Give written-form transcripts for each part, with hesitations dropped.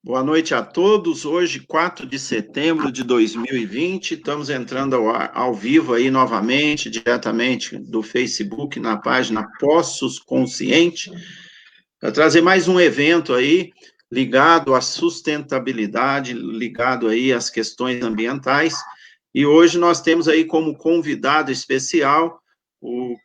Boa noite a todos. Hoje, 4 de setembro de 2020, estamos entrando ao vivo aí novamente, diretamente do Facebook, na página Poços Consciente, para trazer mais um evento aí ligado à sustentabilidade, ligado aí às questões ambientais. E hoje nós temos aí como convidado especial o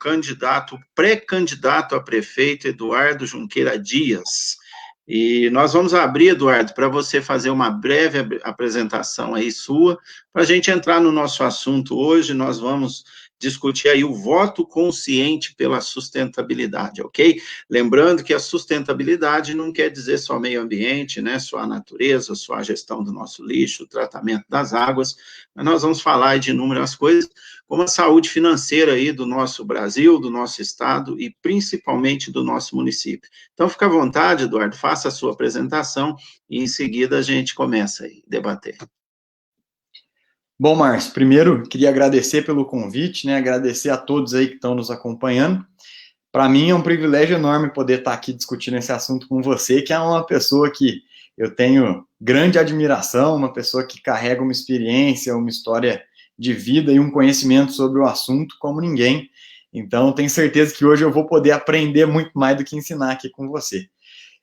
pré-candidato a prefeito Eduardo Junqueira Dias. E nós vamos abrir, Eduardo, para você fazer uma breve apresentação aí sua, para a gente entrar no nosso assunto hoje. Nós vamos discutir aí o voto consciente pela sustentabilidade, ok? Lembrando que a sustentabilidade não quer dizer só meio ambiente, né? Só a natureza, só a gestão do nosso lixo, o tratamento das águas, mas nós vamos falar de inúmeras coisas, como a saúde financeira aí do nosso Brasil, do nosso estado e principalmente do nosso município. Então, fica à vontade, Eduardo, faça a sua apresentação e em seguida a gente começa aí a debater. Bom, Márcio, primeiro queria agradecer pelo convite, né? Agradecer a todos aí que estão nos acompanhando. Para mim é um privilégio enorme poder estar aqui discutindo esse assunto com você, que é uma pessoa que eu tenho grande admiração, uma pessoa que carrega uma experiência, uma história de vida e um conhecimento sobre o assunto como ninguém. Então, tenho certeza que hoje eu vou poder aprender muito mais do que ensinar aqui com você.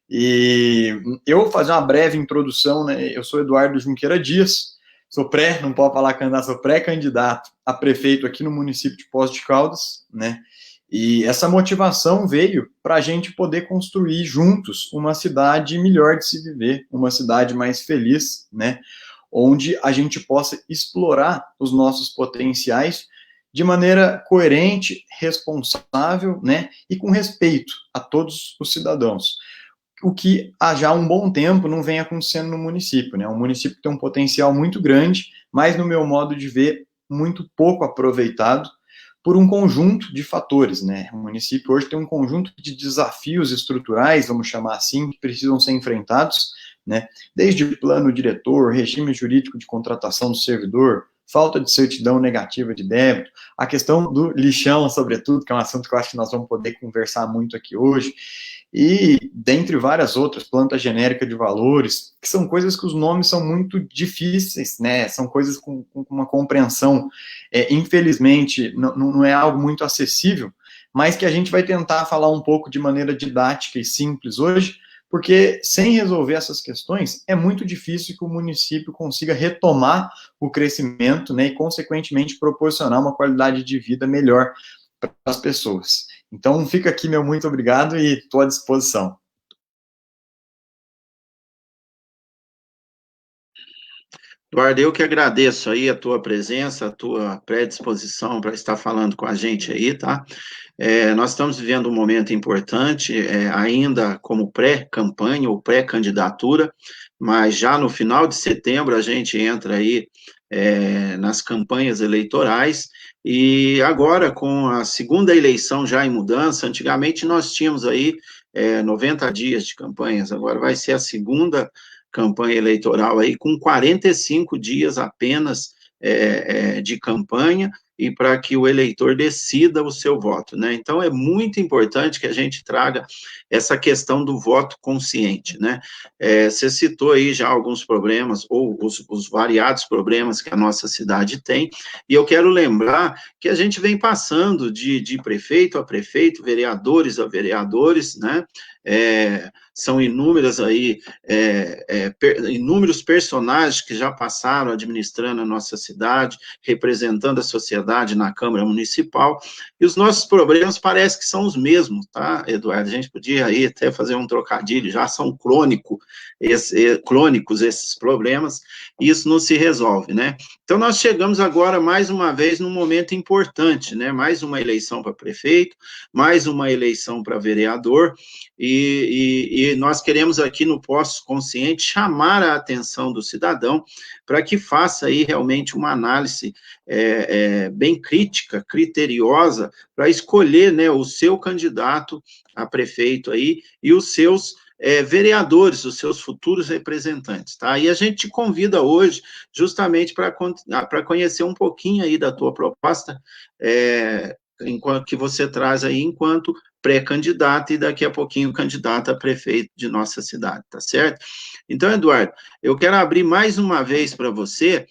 E eu vou fazer uma breve introdução, né? Eu sou Eduardo Junqueira Dias, não pode falar candidato, sou pré-candidato a prefeito aqui no município de Poços de Caldas, né? E essa motivação veio para a gente poder construir juntos uma cidade melhor de se viver, uma cidade mais feliz, né? Onde a gente possa explorar os nossos potenciais de maneira coerente, responsável, né? E com respeito a todos os cidadãos. O que há já um bom tempo não vem acontecendo no município, né? O município tem um potencial muito grande, mas no meu modo de ver, muito pouco aproveitado por um conjunto de fatores, né? O município hoje tem um conjunto de desafios estruturais, vamos chamar assim, que precisam ser enfrentados, né? Desde plano diretor, regime jurídico de contratação do servidor, falta de certidão negativa de débito, a questão do lixão, sobretudo, que é um assunto que eu acho que nós vamos poder conversar muito aqui hoje, e dentre várias outras, planta genérica de valores, que são coisas que os nomes são muito difíceis, né? São coisas com uma compreensão, infelizmente, não é algo muito acessível, mas que a gente vai tentar falar um pouco de maneira didática e simples hoje, porque sem resolver essas questões, é muito difícil que o município consiga retomar o crescimento, né, e, consequentemente, proporcionar uma qualidade de vida melhor para as pessoas. Então, fica aqui meu muito obrigado e estou à disposição. Eduardo, eu que agradeço aí a tua presença, a tua predisposição para estar falando com a gente aí, tá? Nós estamos vivendo um momento importante, ainda como pré-campanha ou pré-candidatura, mas já no final de setembro a gente entra aí nas campanhas eleitorais, e agora com a segunda eleição já em mudança, antigamente nós tínhamos aí 90 dias de campanhas, agora vai ser a segunda campanha eleitoral aí com 45 dias apenas de campanha, e para que o eleitor decida o seu voto, né? Então, é muito importante que a gente traga essa questão do voto consciente, né? Você citou aí já alguns problemas, ou os variados problemas que a nossa cidade tem, e eu quero lembrar que a gente vem passando de prefeito a prefeito, vereadores a vereadores, né? São inúmeras aí, inúmeros personagens que já passaram administrando a nossa cidade, representando a sociedade na Câmara Municipal, e os nossos problemas parecem que são os mesmos, tá, Eduardo? A gente podia aí até fazer um trocadilho, já são crônicos esses problemas, e isso não se resolve, né? Então, nós chegamos agora, mais uma vez, num momento importante, né? Mais uma eleição para prefeito, mais uma eleição para vereador, e nós queremos aqui no Poços Consciente chamar a atenção do cidadão para que faça aí realmente uma análise bem crítica, criteriosa, para escolher, né, o seu candidato a prefeito aí e os seus vereadores, os seus futuros representantes, tá? E a gente te convida hoje justamente para conhecer um pouquinho aí da tua proposta, enquanto que você traz aí enquanto pré-candidato e daqui a pouquinho candidato a prefeito de nossa cidade, tá certo? Então, Eduardo, eu quero abrir mais uma vez para você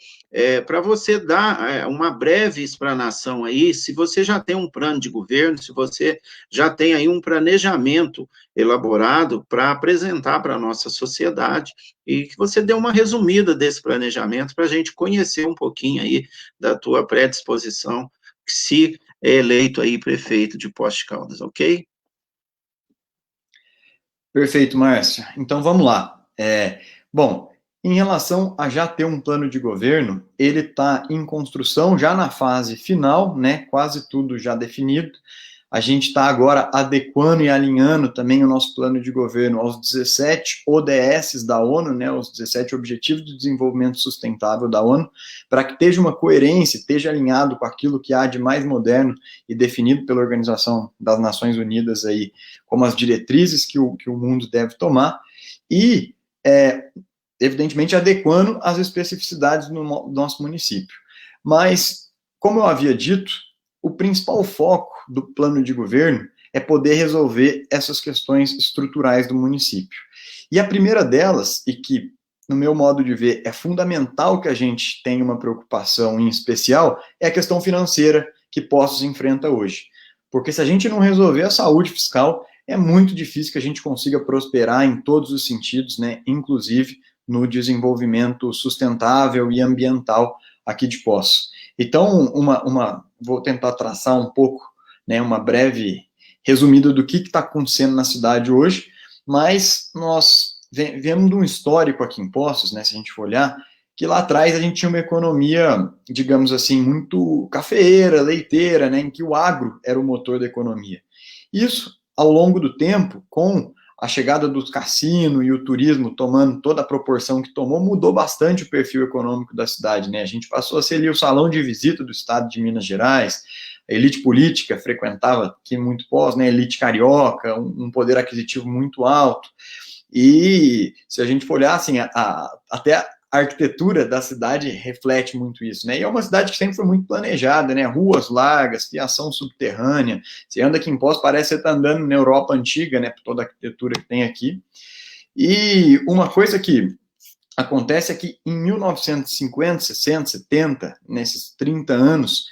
dar uma breve explanação aí, se você já tem um plano de governo, se você já tem aí um planejamento elaborado para apresentar para a nossa sociedade, e que você dê uma resumida desse planejamento para a gente conhecer um pouquinho aí da tua predisposição, se é eleito aí prefeito de Poços de Caldas, ok? Perfeito, Márcio. Então vamos lá. Bom, em relação a já ter um plano de governo, ele está em construção, já na fase final, né? Quase tudo já definido. A gente está agora adequando e alinhando também o nosso plano de governo aos 17 ODS da ONU, né, os 17 Objetivos de Desenvolvimento Sustentável da ONU, para que esteja uma coerência, esteja alinhado com aquilo que há de mais moderno e definido pela Organização das Nações Unidas aí, como as diretrizes que o mundo deve tomar, e, evidentemente, adequando as especificidades do nosso município. Mas, como eu havia dito, o principal foco do plano de governo é poder resolver essas questões estruturais do município. E a primeira delas, e que, no meu modo de ver, é fundamental que a gente tenha uma preocupação em especial, é a questão financeira que Poços enfrenta hoje. Porque se a gente não resolver a saúde fiscal, é muito difícil que a gente consiga prosperar em todos os sentidos, né, inclusive no desenvolvimento sustentável e ambiental aqui de Poços. Então, vou tentar traçar um pouco, né, uma breve resumida do que está acontecendo na cidade hoje, mas nós vemos de um histórico aqui em Poços, né, se a gente for olhar, que lá atrás a gente tinha uma economia, digamos assim, muito cafeeira, leiteira, né, em que o agro era o motor da economia. Isso, ao longo do tempo, com a chegada dos cassinos e o turismo tomando toda a proporção que tomou, mudou bastante o perfil econômico da cidade, né? A gente passou a ser ali o salão de visita do estado de Minas Gerais, a elite política frequentava aqui muito Poços, né? A elite carioca, um poder aquisitivo muito alto. E se a gente for olhar, assim, até a arquitetura da cidade reflete muito isso, né? E é uma cidade que sempre foi muito planejada, né? Ruas largas, fiação subterrânea. Você anda aqui em Poços, parece que você está andando na Europa antiga, né? Por toda a arquitetura que tem aqui. E uma coisa que acontece é que em 1950, 60, 70, nesses 30 anos,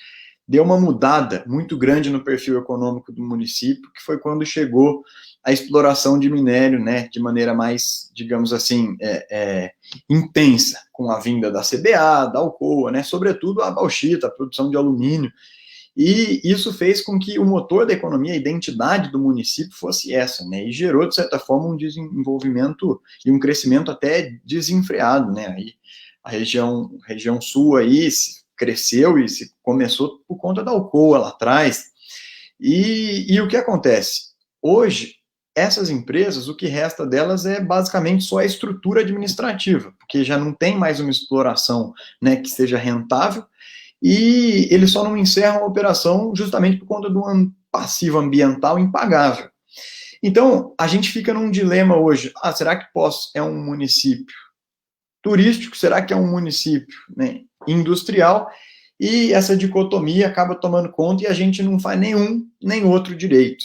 deu uma mudada muito grande no perfil econômico do município, que foi quando chegou a exploração de minério, né, de maneira mais, digamos assim, intensa, com a vinda da CBA, da Alcoa, né, sobretudo a bauxita, a produção de alumínio, e isso fez com que o motor da economia, a identidade do município fosse essa, né, e gerou, de certa forma, um desenvolvimento e um crescimento até desenfreado, né, aí a região sul aí cresceu e se começou por conta da Alcoa lá atrás, e o que acontece? Hoje, essas empresas, o que resta delas é basicamente só a estrutura administrativa, porque já não tem mais uma exploração, né, que seja rentável, e eles só não encerram a operação justamente por conta de um passivo ambiental impagável. Então, a gente fica num dilema hoje. Será que Poços é um município turístico? Será que é um município, né, industrial? E essa dicotomia acaba tomando conta e a gente não faz nenhum nem outro direito.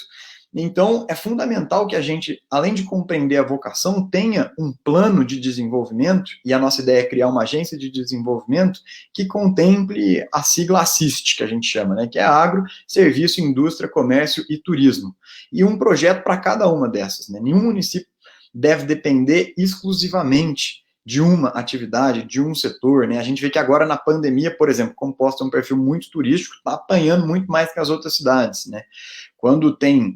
Então, é fundamental que a gente, além de compreender a vocação, tenha um plano de desenvolvimento, e a nossa ideia é criar uma agência de desenvolvimento que contemple a sigla ASSIST, que a gente chama, né, que é Agro, Serviço, Indústria, Comércio e Turismo. E um projeto para cada uma dessas, né? Nenhum município deve depender exclusivamente de uma atividade, de um setor, né? A gente vê que agora na pandemia, por exemplo, como Poços é um perfil muito turístico, está apanhando muito mais que as outras cidades, né? Quando tem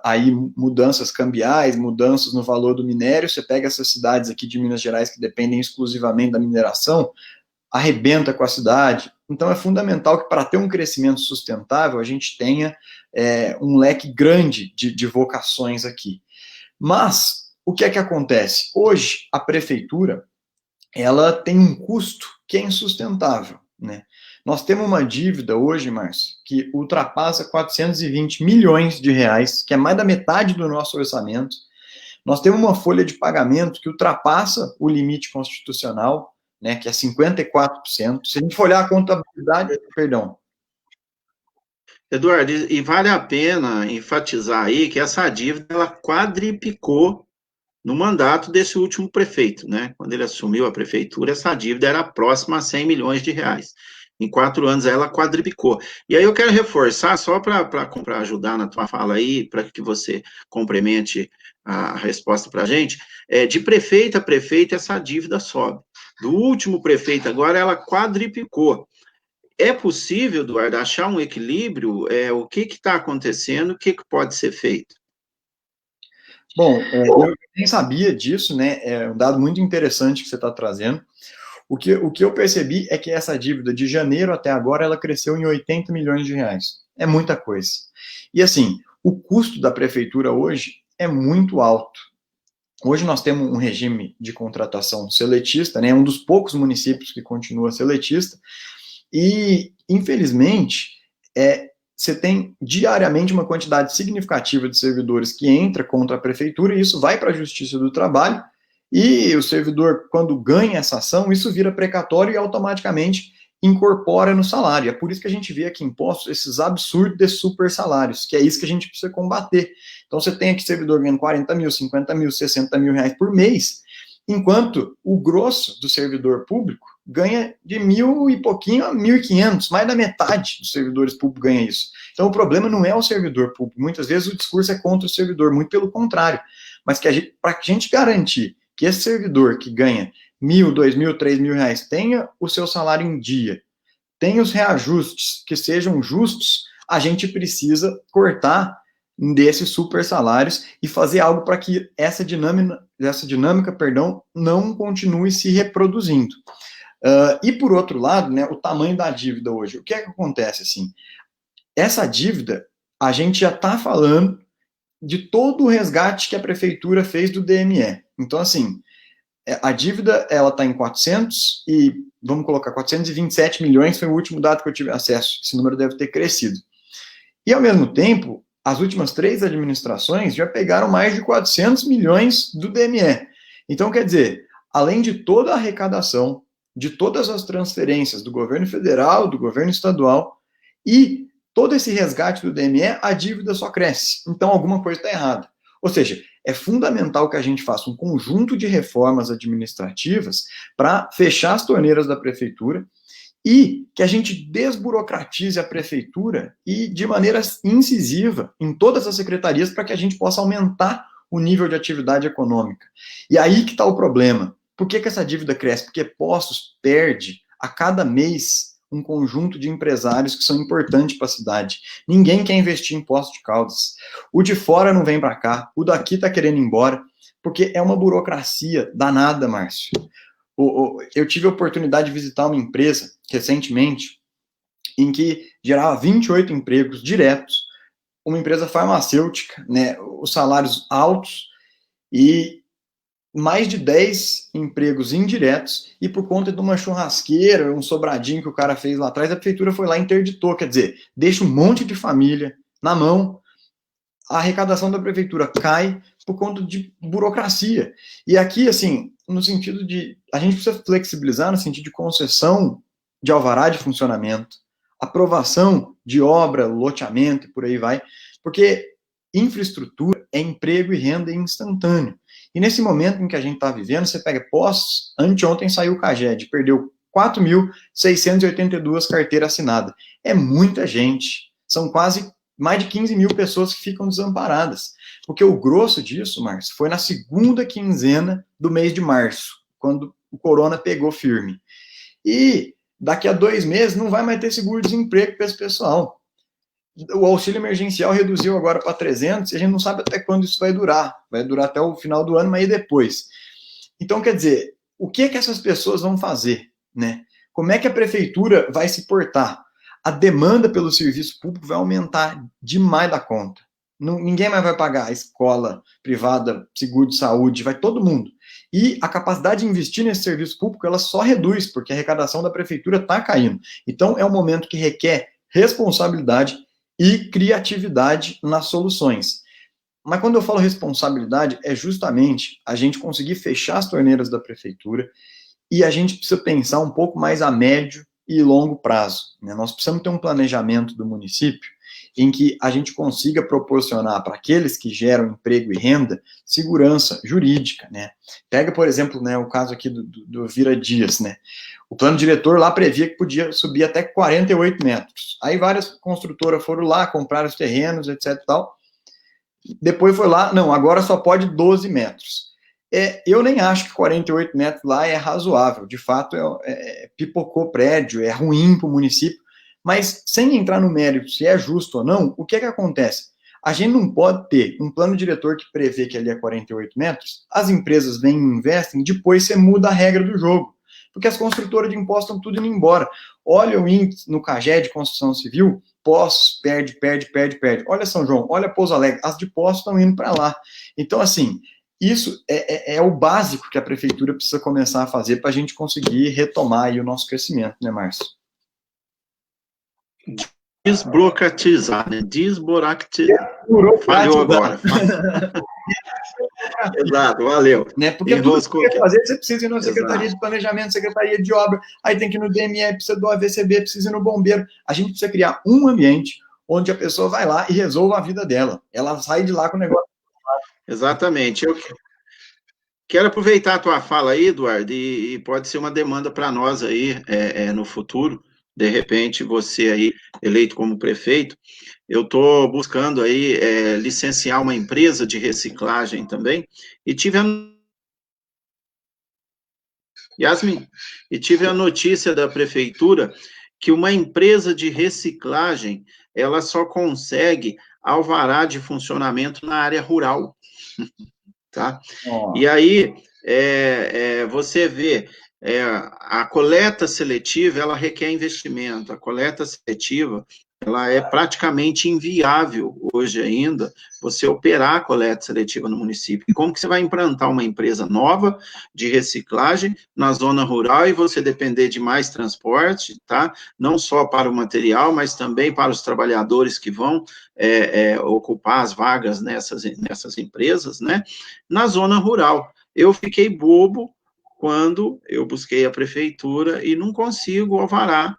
aí mudanças cambiais, mudanças no valor do minério, você pega essas cidades aqui de Minas Gerais que dependem exclusivamente da mineração, arrebenta com a cidade. Então é fundamental que para ter um crescimento sustentável a gente tenha um leque grande de vocações aqui. Mas o que é que acontece? Hoje a prefeitura ela tem um custo que é insustentável, né? Nós temos uma dívida hoje, Márcio, que ultrapassa 420 milhões de reais, que é mais da metade do nosso orçamento. Nós temos uma folha de pagamento que ultrapassa o limite constitucional, né, que é 54%. Se a gente for olhar a contabilidade, perdão. Eduardo, e vale a pena enfatizar aí que essa dívida ela quadriplicou no mandato desse último prefeito, né? Quando ele assumiu a prefeitura, essa dívida era próxima a 100 milhões de reais. Em 4 anos ela quadriplicou. E aí eu quero reforçar, só para ajudar na tua fala aí, para que você complemente a resposta para a gente, de prefeito a prefeito essa dívida sobe. Do último prefeito agora ela quadriplicou. É possível, Eduardo, achar um equilíbrio? O que está acontecendo? O que pode ser feito? Bom, eu nem sabia disso, né? É um dado muito interessante que você está trazendo. O que eu percebi é que essa dívida de janeiro até agora ela cresceu em 80 milhões de reais. É muita coisa. E assim, o custo da prefeitura hoje é muito alto. Hoje nós temos um regime de contratação seletista, né? Um dos poucos municípios que continua seletista. E, infelizmente, você tem diariamente uma quantidade significativa de servidores que entra contra a prefeitura, e isso vai para a Justiça do Trabalho, e o servidor, quando ganha essa ação, isso vira precatório e automaticamente incorpora no salário. É por isso que a gente vê aqui em impostos esses absurdos de super salários, que é isso que a gente precisa combater. Então você tem aqui servidor ganhando 40 mil, 50 mil, 60 mil reais por mês, enquanto o grosso do servidor público ganha de 1.000 e pouquinho a 1.500, mais da metade dos servidores públicos ganha isso. Então o problema não é o servidor público, muitas vezes o discurso é contra o servidor, muito pelo contrário, mas que para a gente garantir que esse servidor que ganha 1.000, 2.000, 3.000 reais tenha o seu salário em dia, tenha os reajustes que sejam justos, a gente precisa cortar desses super salários e fazer algo para que essa dinâmica, não continue se reproduzindo. E por outro lado, né, o tamanho da dívida hoje. O que é que acontece assim? Essa dívida, a gente já está falando de todo o resgate que a prefeitura fez do DME. Então, assim, a dívida ela está em 427 milhões, foi o último dado que eu tive acesso. Esse número deve ter crescido. E, ao mesmo tempo, as últimas 3 administrações já pegaram mais de 400 milhões do DME. Então, quer dizer, além de toda a arrecadação, de todas as transferências do governo federal, do governo estadual, e todo esse resgate do DME, a dívida só cresce. Então, alguma coisa está errada. Ou seja, é fundamental que a gente faça um conjunto de reformas administrativas para fechar as torneiras da prefeitura e que a gente desburocratize a prefeitura e de maneira incisiva em todas as secretarias para que a gente possa aumentar o nível de atividade econômica. E aí que está o problema. Por que essa dívida cresce? Porque Poços perde a cada mês um conjunto de empresários que são importantes para a cidade. Ninguém quer investir em Poços de Caldas. O de fora não vem para cá, o daqui está querendo ir embora, porque é uma burocracia danada, Márcio. Eu tive a oportunidade de visitar uma empresa recentemente em que gerava 28 empregos diretos, uma empresa farmacêutica, né, os salários altos e mais de 10 empregos indiretos, e por conta de uma churrasqueira, um sobradinho que o cara fez lá atrás, a prefeitura foi lá e interditou, quer dizer, deixa um monte de família na mão, a arrecadação da prefeitura cai por conta de burocracia. E aqui, assim, no sentido de, a gente precisa flexibilizar no sentido de concessão de alvará de funcionamento, aprovação de obra, loteamento e por aí vai, porque infraestrutura é emprego e renda instantâneo. E nesse momento em que a gente está vivendo, você pega Poços, anteontem saiu o CAGED, perdeu 4.682 carteiras assinadas. É muita gente, são quase mais de 15 mil pessoas que ficam desamparadas. Porque o grosso disso, Márcio, foi na segunda quinzena do mês de março, quando o corona pegou firme. E daqui a 2 meses não vai mais ter seguro-desemprego para esse pessoal. O auxílio emergencial reduziu agora para 300 e a gente não sabe até quando isso vai durar. Vai durar até o final do ano, mas e depois? Então, quer dizer, o que é que essas pessoas vão fazer, né? Como é que a prefeitura vai se portar? A demanda pelo serviço público vai aumentar demais da conta. Ninguém mais vai pagar a escola privada, seguro de saúde, vai todo mundo. E a capacidade de investir nesse serviço público, ela só reduz, porque a arrecadação da prefeitura está caindo. Então, é um momento que requer responsabilidade e criatividade nas soluções. Mas quando eu falo responsabilidade, é justamente a gente conseguir fechar as torneiras da prefeitura e a gente precisa pensar um pouco mais a médio e longo prazo, né? Nós precisamos ter um planejamento do município em que a gente consiga proporcionar para aqueles que geram emprego e renda segurança jurídica, né? Pega, por exemplo, né, o caso aqui do Vira Dias, né? O plano diretor lá previa que podia subir até 48 metros. Aí várias construtoras foram lá, compraram os terrenos, etc e tal. Depois foi lá, não, agora só pode 12 metros. Eu nem acho que 48 metros lá é razoável. De fato, pipocou prédio, é ruim para o município. Mas, sem entrar no mérito se é justo ou não, o que acontece? A gente não pode ter um plano diretor que prevê que ali é 48 metros, as empresas vêm e investem, depois você muda a regra do jogo. Porque as construtoras de impostos estão tudo indo embora. Olha o índice no CAGED de construção civil, Poços, perde. Olha São João, olha Pouso Alegre, as de Poços estão indo para lá. Então, assim, isso é o básico que a prefeitura precisa começar a fazer para a gente conseguir retomar aí o nosso crescimento, né, Márcio? Desburocratizar, né? Falhou agora. Exato, valeu. Né? Porque tudo que você quer fazer, você precisa ir na Secretaria de Planejamento, Secretaria de Obra, aí tem que ir no DME, precisa do AVCB, precisa ir no Bombeiro. A gente precisa criar um ambiente onde a pessoa vai lá e resolva a vida dela. Ela sai de lá com o negócio. Exatamente. Eu quero aproveitar a tua fala aí, Eduardo, e pode ser uma demanda para nós aí no futuro. De repente, você aí, eleito como prefeito, eu estou buscando aí licenciar uma empresa de reciclagem também, e tive a notícia da prefeitura que uma empresa de reciclagem, ela só consegue alvará de funcionamento na área rural, tá? E aí, você vê, a coleta seletiva, ela requer investimento, a coleta seletiva, ela é praticamente inviável hoje ainda, você operar a coleta seletiva no município. E como que você vai implantar uma empresa nova de reciclagem na zona rural e você depender de mais transporte, tá? Não só para o material, mas também para os trabalhadores que vão ocupar as vagas nessas empresas, né? Na zona rural. Eu fiquei bobo quando eu busquei a prefeitura e não consigo alvará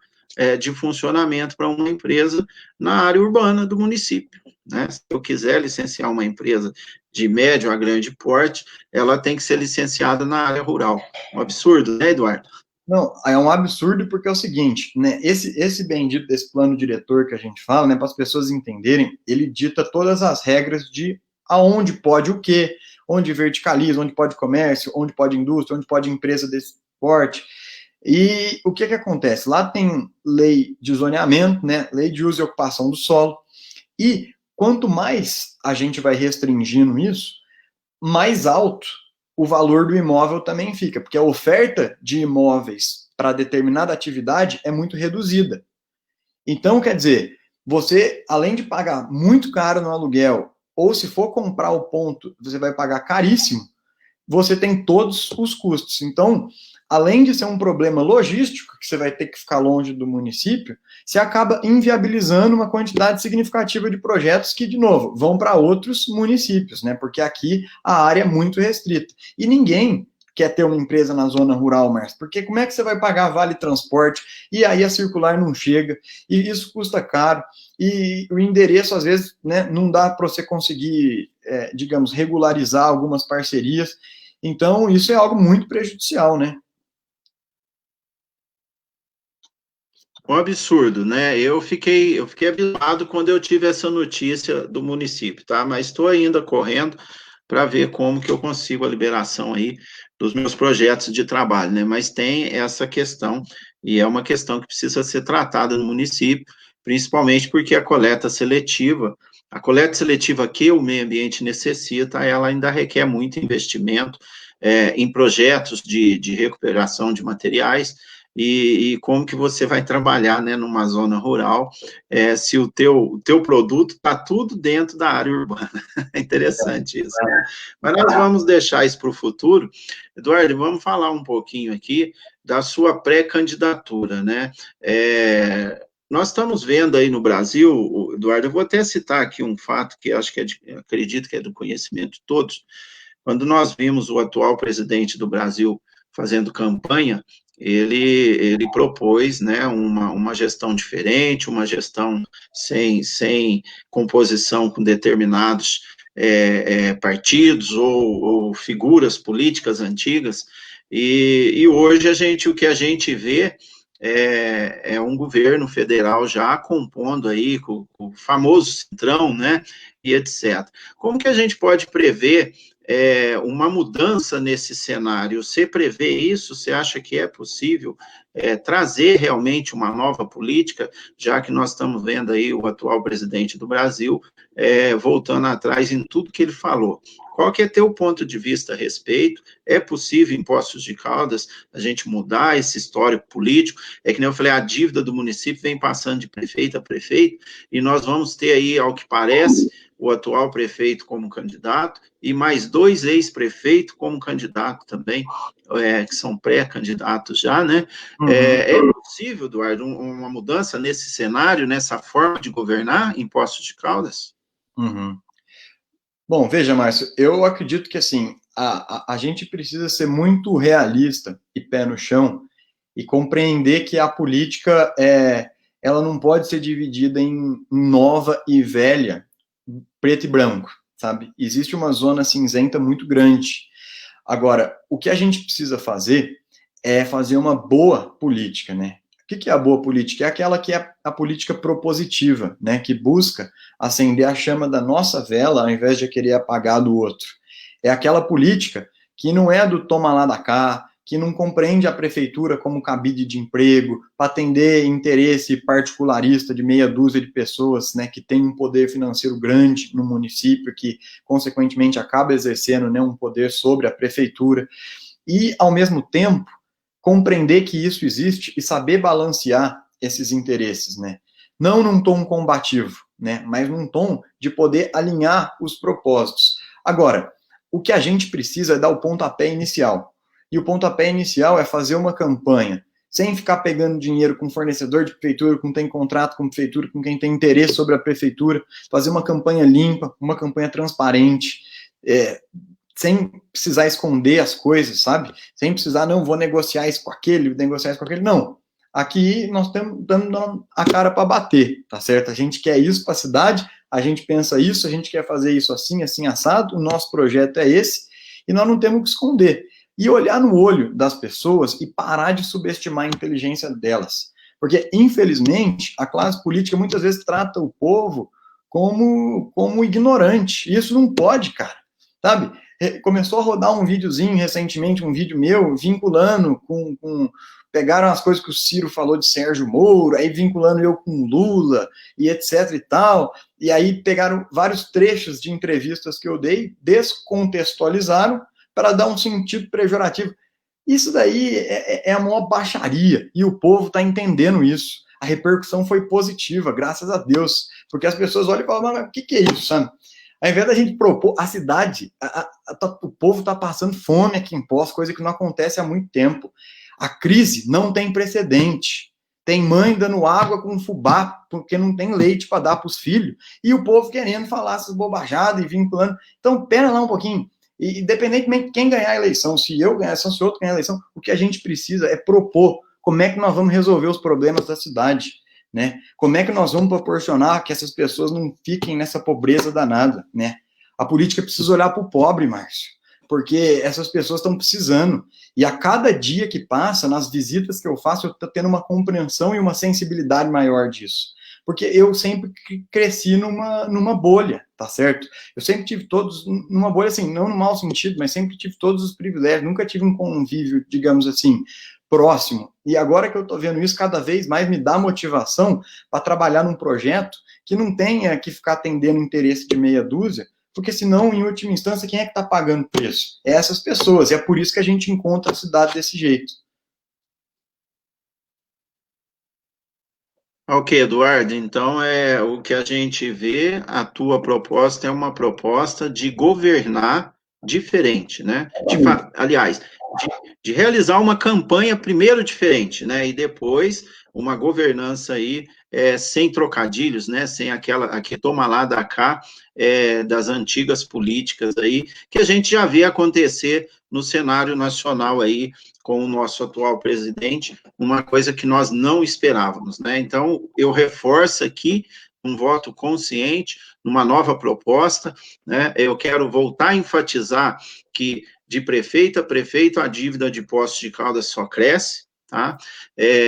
de funcionamento para uma empresa na área urbana do município, né? Se eu quiser licenciar uma empresa de médio a grande porte, ela tem que ser licenciada na área rural. Um absurdo, né, Eduardo? Não, é um absurdo porque é o seguinte, né, esse bendito desse plano diretor que a gente fala, né, para as pessoas entenderem, ele dita todas as regras de aonde pode o quê, onde verticaliza, onde pode comércio, onde pode indústria, onde pode empresa desse porte. E o que acontece? Lá tem lei de zoneamento, né, lei de uso e ocupação do solo, e quanto mais a gente vai restringindo isso, mais alto o valor do imóvel também fica, porque a oferta de imóveis para determinada atividade é muito reduzida. Então, quer dizer, você, além de pagar muito caro no aluguel, ou se for comprar o ponto, você vai pagar caríssimo, você tem todos os custos. Então, além de ser um problema logístico, que você vai ter que ficar longe do município, você acaba inviabilizando uma quantidade significativa de projetos que, de novo, vão para outros municípios, né? Porque aqui a área é muito restrita. E ninguém quer ter uma empresa na zona rural, Márcio, porque como é que você vai pagar vale transporte e aí a circular não chega, e isso custa caro, e o endereço, às vezes, né, não dá para você conseguir, digamos, regularizar algumas parcerias. Então, isso é algo muito prejudicial, né? Um absurdo, né? Eu fiquei abismado quando eu tive essa notícia do município, tá? Mas estou ainda correndo para ver como que eu consigo a liberação aí dos meus projetos de trabalho, né? Mas tem essa questão, e é uma questão que precisa ser tratada no município, principalmente porque a coleta seletiva que o meio ambiente necessita, ela ainda requer muito investimento em projetos de recuperação de materiais, e como que você vai trabalhar, né, numa zona rural, se o teu produto está tudo dentro da área urbana. É interessante isso, né? Mas nós vamos deixar isso para o futuro. Eduardo, vamos falar um pouquinho aqui da sua pré-candidatura, né? Nós estamos vendo aí no Brasil, Eduardo, eu vou até citar aqui um fato que acho que acredito que é do conhecimento de todos. Quando nós vimos o atual presidente do Brasil fazendo campanha, ele propôs, né, uma gestão diferente, uma gestão sem composição com determinados partidos ou figuras políticas antigas, e hoje o que a gente vê é um governo federal já compondo aí com o famoso Centrão, né, e etc. Como que a gente pode prever uma mudança nesse cenário? Você prevê isso? Você acha que é possível trazer realmente uma nova política, já que nós estamos vendo aí o atual presidente do Brasil voltando atrás em tudo que ele falou? Qual que é teu ponto de vista a respeito? É possível, em Poços de Caldas, a gente mudar esse histórico político? É que nem eu falei, a dívida do município vem passando de prefeito a prefeito, e nós vamos ter aí, ao que parece, o atual prefeito como candidato, e mais 2 ex-prefeitos como candidato também, que são pré-candidatos já, né? Uhum. É possível, Eduardo, uma mudança nesse cenário, nessa forma de governar em Poços de Caldas? Uhum. Bom, veja, Márcio, eu acredito que, assim, a gente precisa ser muito realista e pé no chão e compreender que a política, ela não pode ser dividida em nova e velha, preto e branco, sabe? Existe uma zona cinzenta muito grande. Agora, o que a gente precisa fazer é fazer uma boa política, né? O que é a boa política? É aquela que é a política propositiva, né? Que busca acender a chama da nossa vela ao invés de querer apagar a do outro. É aquela política que não é do toma lá da cá, que não compreende a prefeitura como cabide de emprego, para atender interesse particularista de meia dúzia de pessoas, né, que tem um poder financeiro grande no município, que, consequentemente, acaba exercendo, né, um poder sobre a prefeitura, e, ao mesmo tempo, compreender que isso existe e saber balancear esses interesses, né, não num tom combativo, né, mas num tom de poder alinhar os propósitos. Agora, o que a gente precisa é dar o pontapé inicial. E o pontapé inicial é fazer uma campanha sem ficar pegando dinheiro com fornecedor de prefeitura, com quem tem contrato com a prefeitura, com quem tem interesse sobre a prefeitura, fazer uma campanha limpa, uma campanha transparente, sem precisar esconder as coisas, sabe? Sem precisar, não, vou negociar isso com aquele, negociar isso com aquele, não. Aqui nós estamos dando a cara para bater, tá certo? A gente quer isso para a cidade, a gente pensa isso, a gente quer fazer isso assim, assim, assado, o nosso projeto é esse, e nós não temos que esconder. E olhar no olho das pessoas e parar de subestimar a inteligência delas. Porque, infelizmente, a classe política muitas vezes trata o povo como ignorante. E isso não pode, cara. Sabe? Começou a rodar um videozinho recentemente, um vídeo meu, vinculando pegaram as coisas que o Ciro falou de Sérgio Moro, aí vinculando eu com Lula, e etc e tal, e aí pegaram vários trechos de entrevistas que eu dei, descontextualizaram, para dar um sentido pejorativo. Isso daí é a maior baixaria, e o povo está entendendo isso. A repercussão foi positiva, graças a Deus, porque as pessoas olham e falam, mas o que é isso, sabe? Ao invés da gente propor, a cidade, o povo está passando fome aqui em Poços, coisa que não acontece há muito tempo. A crise não tem precedente. Tem mãe dando água com fubá, porque não tem leite para dar para os filhos, e o povo querendo falar essas bobajadas e vinculando. Então, pera lá um pouquinho. E, independentemente de quem ganhar a eleição, se eu ganhar a eleição, se outro ganhar a eleição, o que a gente precisa é propor como é que nós vamos resolver os problemas da cidade, né? Como é que nós vamos proporcionar que essas pessoas não fiquem nessa pobreza danada, né? A política precisa olhar para o pobre, Márcio, porque essas pessoas estão precisando. E a cada dia que passa, nas visitas que eu faço, eu estou tendo uma compreensão e uma sensibilidade maior disso. Porque eu sempre cresci numa bolha, tá certo? Eu sempre tive todos, numa bolha assim, não no mau sentido, mas sempre tive todos os privilégios, nunca tive um convívio, digamos assim, próximo. E agora que eu estou vendo isso, cada vez mais me dá motivação para trabalhar num projeto que não tenha que ficar atendendo o interesse de meia dúzia, porque senão, em última instância, quem é que está pagando preço? É essas pessoas, e é por isso que a gente encontra a cidade desse jeito. Ok, Eduardo, então o que a gente vê, a tua proposta é uma proposta de governar diferente, né? Aliás, de realizar uma campanha, primeiro, diferente, né, e depois uma governança aí sem trocadilhos, né, sem aquela toma lá da cá, das antigas políticas aí, que a gente já vê acontecer no cenário nacional aí, com o nosso atual presidente, uma coisa que nós não esperávamos, né, então eu reforço aqui um voto consciente, numa nova proposta, né, eu quero voltar a enfatizar que de prefeito a prefeito, a dívida de Poços de Caldas só cresce, tá?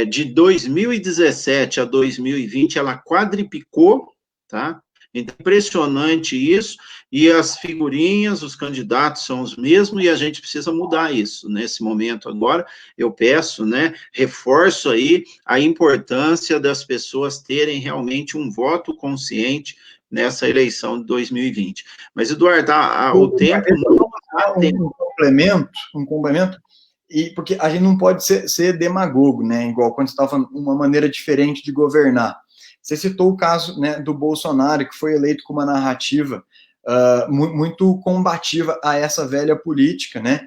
De 2017 a 2020, ela quadriplicou, tá? Então, impressionante isso, e as figurinhas, os candidatos são os mesmos, e a gente precisa mudar isso. Nesse momento agora, eu peço, né, reforço aí a importância das pessoas terem realmente um voto consciente nessa eleição de 2020. Mas, Eduardo, o tempo não dá tempo. Um complemento, e porque a gente não pode ser demagogo, né? Igual quando você estava falando uma maneira diferente de governar. Você citou o caso, né, do Bolsonaro, que foi eleito com uma narrativa muito combativa a essa velha política, né?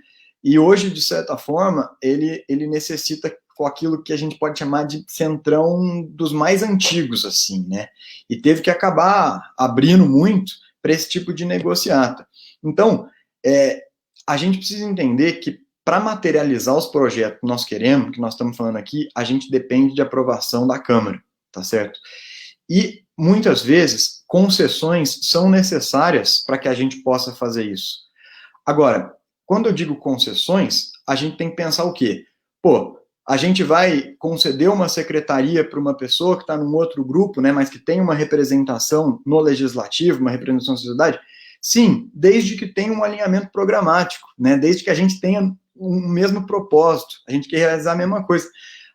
E hoje, de certa forma, ele necessita com aquilo que a gente pode chamar de centrão dos mais antigos, assim, né? E teve que acabar abrindo muito para esse tipo de negociata. Então, a gente precisa entender que para materializar os projetos que nós queremos, que nós estamos falando aqui, a gente depende de aprovação da Câmara, tá certo? E, muitas vezes, concessões são necessárias para que a gente possa fazer isso. Agora, quando eu digo concessões, a gente tem que pensar o quê? Pô, a gente vai conceder uma secretaria para uma pessoa que está num outro grupo, né, mas que tem uma representação no legislativo, uma representação da sociedade? Sim, desde que tenha um alinhamento programático, né, desde que a gente tenha o mesmo propósito, a gente quer realizar a mesma coisa.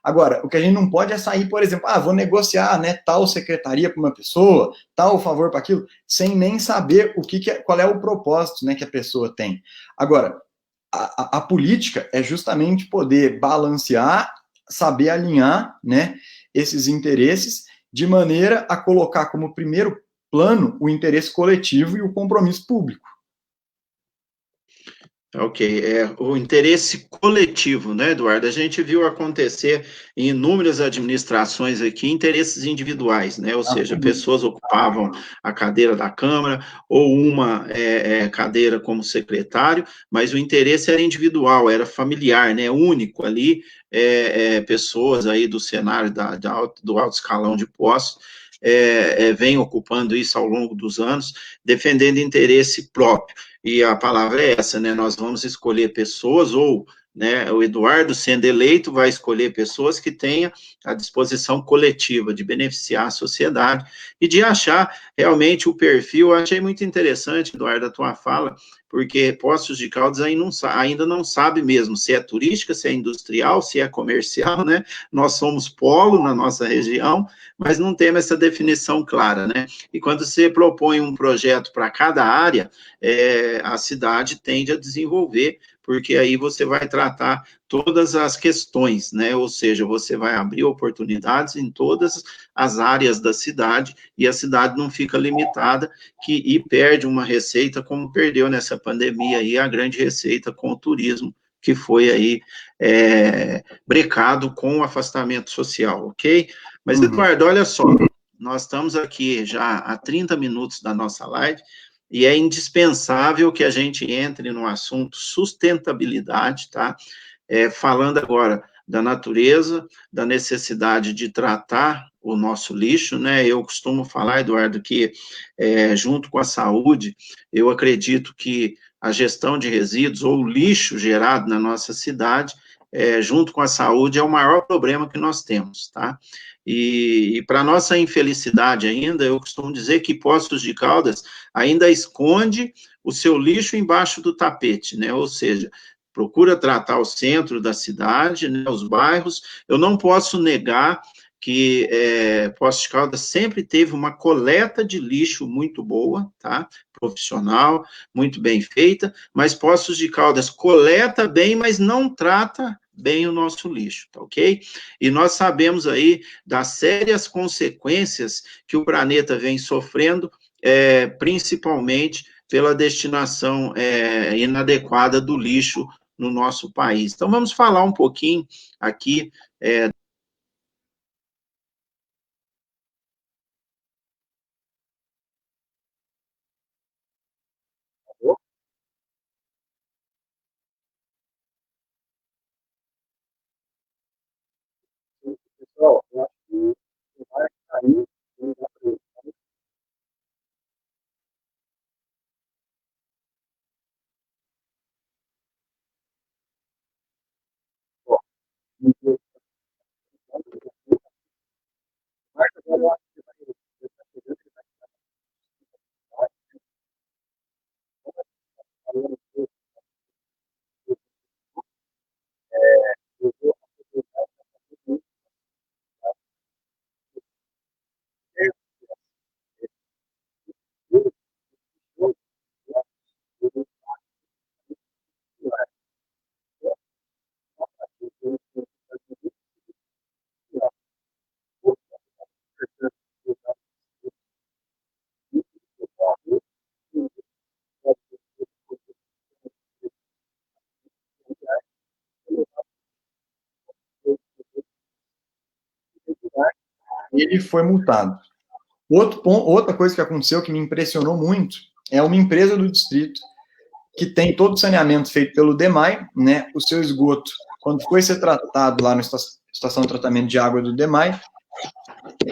Agora, o que a gente não pode é sair, por exemplo, vou negociar, né, tal secretaria para uma pessoa, tal favor para aquilo, sem nem saber qual é o propósito, né, que a pessoa tem. Agora, a política é justamente poder balancear, saber alinhar, né, esses interesses, de maneira a colocar como primeiro plano o interesse coletivo e o compromisso público. Ok, o interesse coletivo, né, Eduardo? A gente viu acontecer em inúmeras administrações aqui interesses individuais, né? Ou seja, pessoas ocupavam a cadeira da Câmara ou uma cadeira como secretário, mas o interesse era individual, era familiar, né? Único ali, pessoas aí do cenário do alto escalão de postos vem ocupando isso ao longo dos anos, defendendo interesse próprio. E a palavra é essa, né? Nós vamos escolher pessoas, ou né, o Eduardo, sendo eleito, vai escolher pessoas que tenham a disposição coletiva de beneficiar a sociedade e de achar realmente o perfil. Eu achei muito interessante, Eduardo, a tua fala, porque Poços de Caldas ainda não sabe mesmo se é turística, se é industrial, se é comercial, né? Nós somos polo na nossa região, mas não temos essa definição clara, né? E quando você propõe um projeto para cada área, a cidade tende a desenvolver, porque aí você vai tratar todas as questões, né? Ou seja, você vai abrir oportunidades em todas as áreas da cidade, e a cidade não fica limitada e perde uma receita, como perdeu nessa pandemia aí, a grande receita com o turismo, que foi aí brecado com o afastamento social, ok? Mas, Eduardo, olha só, nós estamos aqui já há 30 minutos da nossa live, e é indispensável que a gente entre no assunto sustentabilidade, tá? Falando agora da natureza, da necessidade de tratar o nosso lixo, né? Eu costumo falar, Eduardo, que junto com a saúde, eu acredito que a gestão de resíduos ou o lixo gerado na nossa cidade, junto com a saúde, é o maior problema que nós temos, tá? E para nossa infelicidade ainda, eu costumo dizer que Poços de Caldas ainda esconde o seu lixo embaixo do tapete, né? Ou seja, procura tratar o centro da cidade, né, os bairros. Eu não posso negar que Poços de Caldas sempre teve uma coleta de lixo muito boa, tá? Profissional, muito bem feita, mas Poços de Caldas coleta bem, mas não trata bem o nosso lixo, tá ok? E nós sabemos aí das sérias consequências que o planeta vem sofrendo, principalmente pela destinação inadequada do lixo no nosso país. Então, vamos falar um pouquinho aqui. Pessoal, eu acho que vai cair. Ele foi multado. Outra coisa que aconteceu que me impressionou muito é uma empresa do distrito que tem todo o saneamento feito pelo DEMAI, né? O seu esgoto, quando foi ser tratado lá na estação de tratamento de água do DEMAI,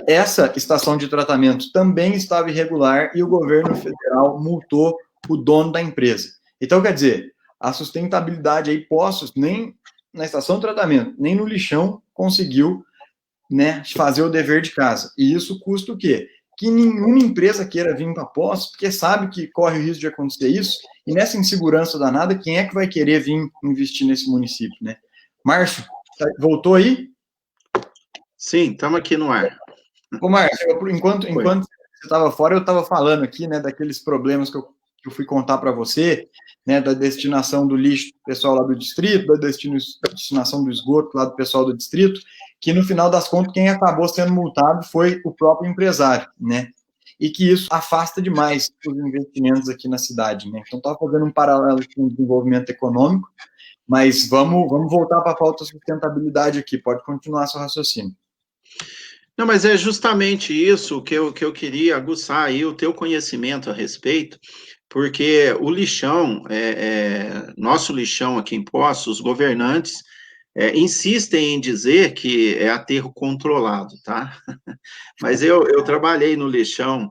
essa estação de tratamento também estava irregular e o governo federal multou o dono da empresa. Então, quer dizer, a sustentabilidade aí, Poços, nem na estação de tratamento, nem no lixão conseguiu, né, fazer o dever de casa. E isso custa o quê? Que nenhuma empresa queira vir para Poços, porque sabe que corre o risco de acontecer isso, e nessa insegurança danada, quem é que vai querer vir investir nesse município, né? Márcio, voltou aí? Sim, estamos aqui no ar. Ô, Márcio, enquanto você estava fora, eu estava falando aqui, né, daqueles problemas que eu fui contar para você, né, da destinação do lixo do pessoal lá do distrito, da destinação do esgoto lá do pessoal do distrito, que no final das contas quem acabou sendo multado foi o próprio empresário, né? E que isso afasta demais os investimentos aqui na cidade, né? Então, estava fazendo um paralelo com o desenvolvimento econômico, mas vamos voltar para a pauta sustentabilidade aqui. Pode continuar seu raciocínio. Não, mas é justamente isso que eu queria aguçar aí o teu conhecimento a respeito, porque o lixão, nosso lixão aqui em Poços, os governantes insistem em dizer que é aterro controlado, tá? Mas eu trabalhei no lixão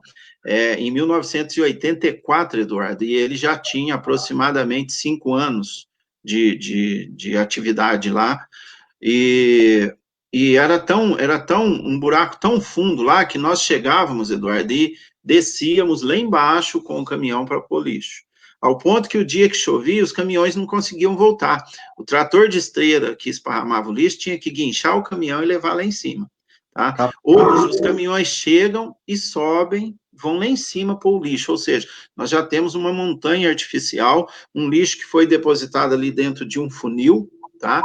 em 1984, Eduardo, e ele já tinha aproximadamente 5 anos de atividade lá, e era tão um buraco tão fundo lá que nós chegávamos, Eduardo, e descíamos lá embaixo com o caminhão para pôr lixo. Ao ponto que o dia que chovia, os caminhões não conseguiam voltar. O trator de esteira que esparramava o lixo tinha que guinchar o caminhão e levar lá em cima. Tá? Hoje, os caminhões chegam e sobem, vão lá em cima pôr o lixo. Ou seja, nós já temos uma montanha artificial, um lixo que foi depositado ali dentro de um funil, tá?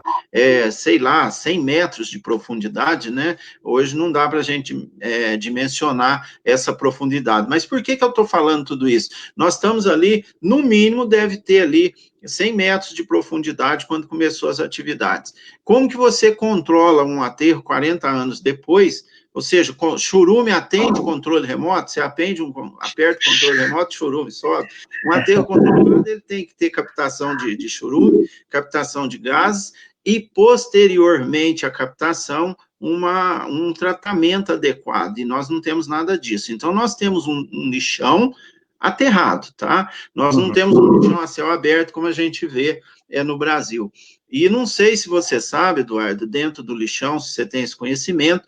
Sei lá, 100 metros de profundidade, né? Hoje não dá para a gente dimensionar essa profundidade. Mas por que eu estou falando tudo isso? Nós estamos ali, no mínimo, deve ter ali 100 metros de profundidade quando começou as atividades. Como que você controla um aterro 40 anos depois? Ou seja, churume atende controle remoto, você aperta o controle remoto, churume sobe. Um aterro controlado, ele tem que ter captação de churume, captação de gases, e posteriormente à captação, um tratamento adequado, e nós não temos nada disso. Então, nós temos um lixão aterrado, tá? Nós não temos um lixão a céu aberto, como a gente vê no Brasil. E não sei se você sabe, Eduardo, dentro do lixão, se você tem esse conhecimento,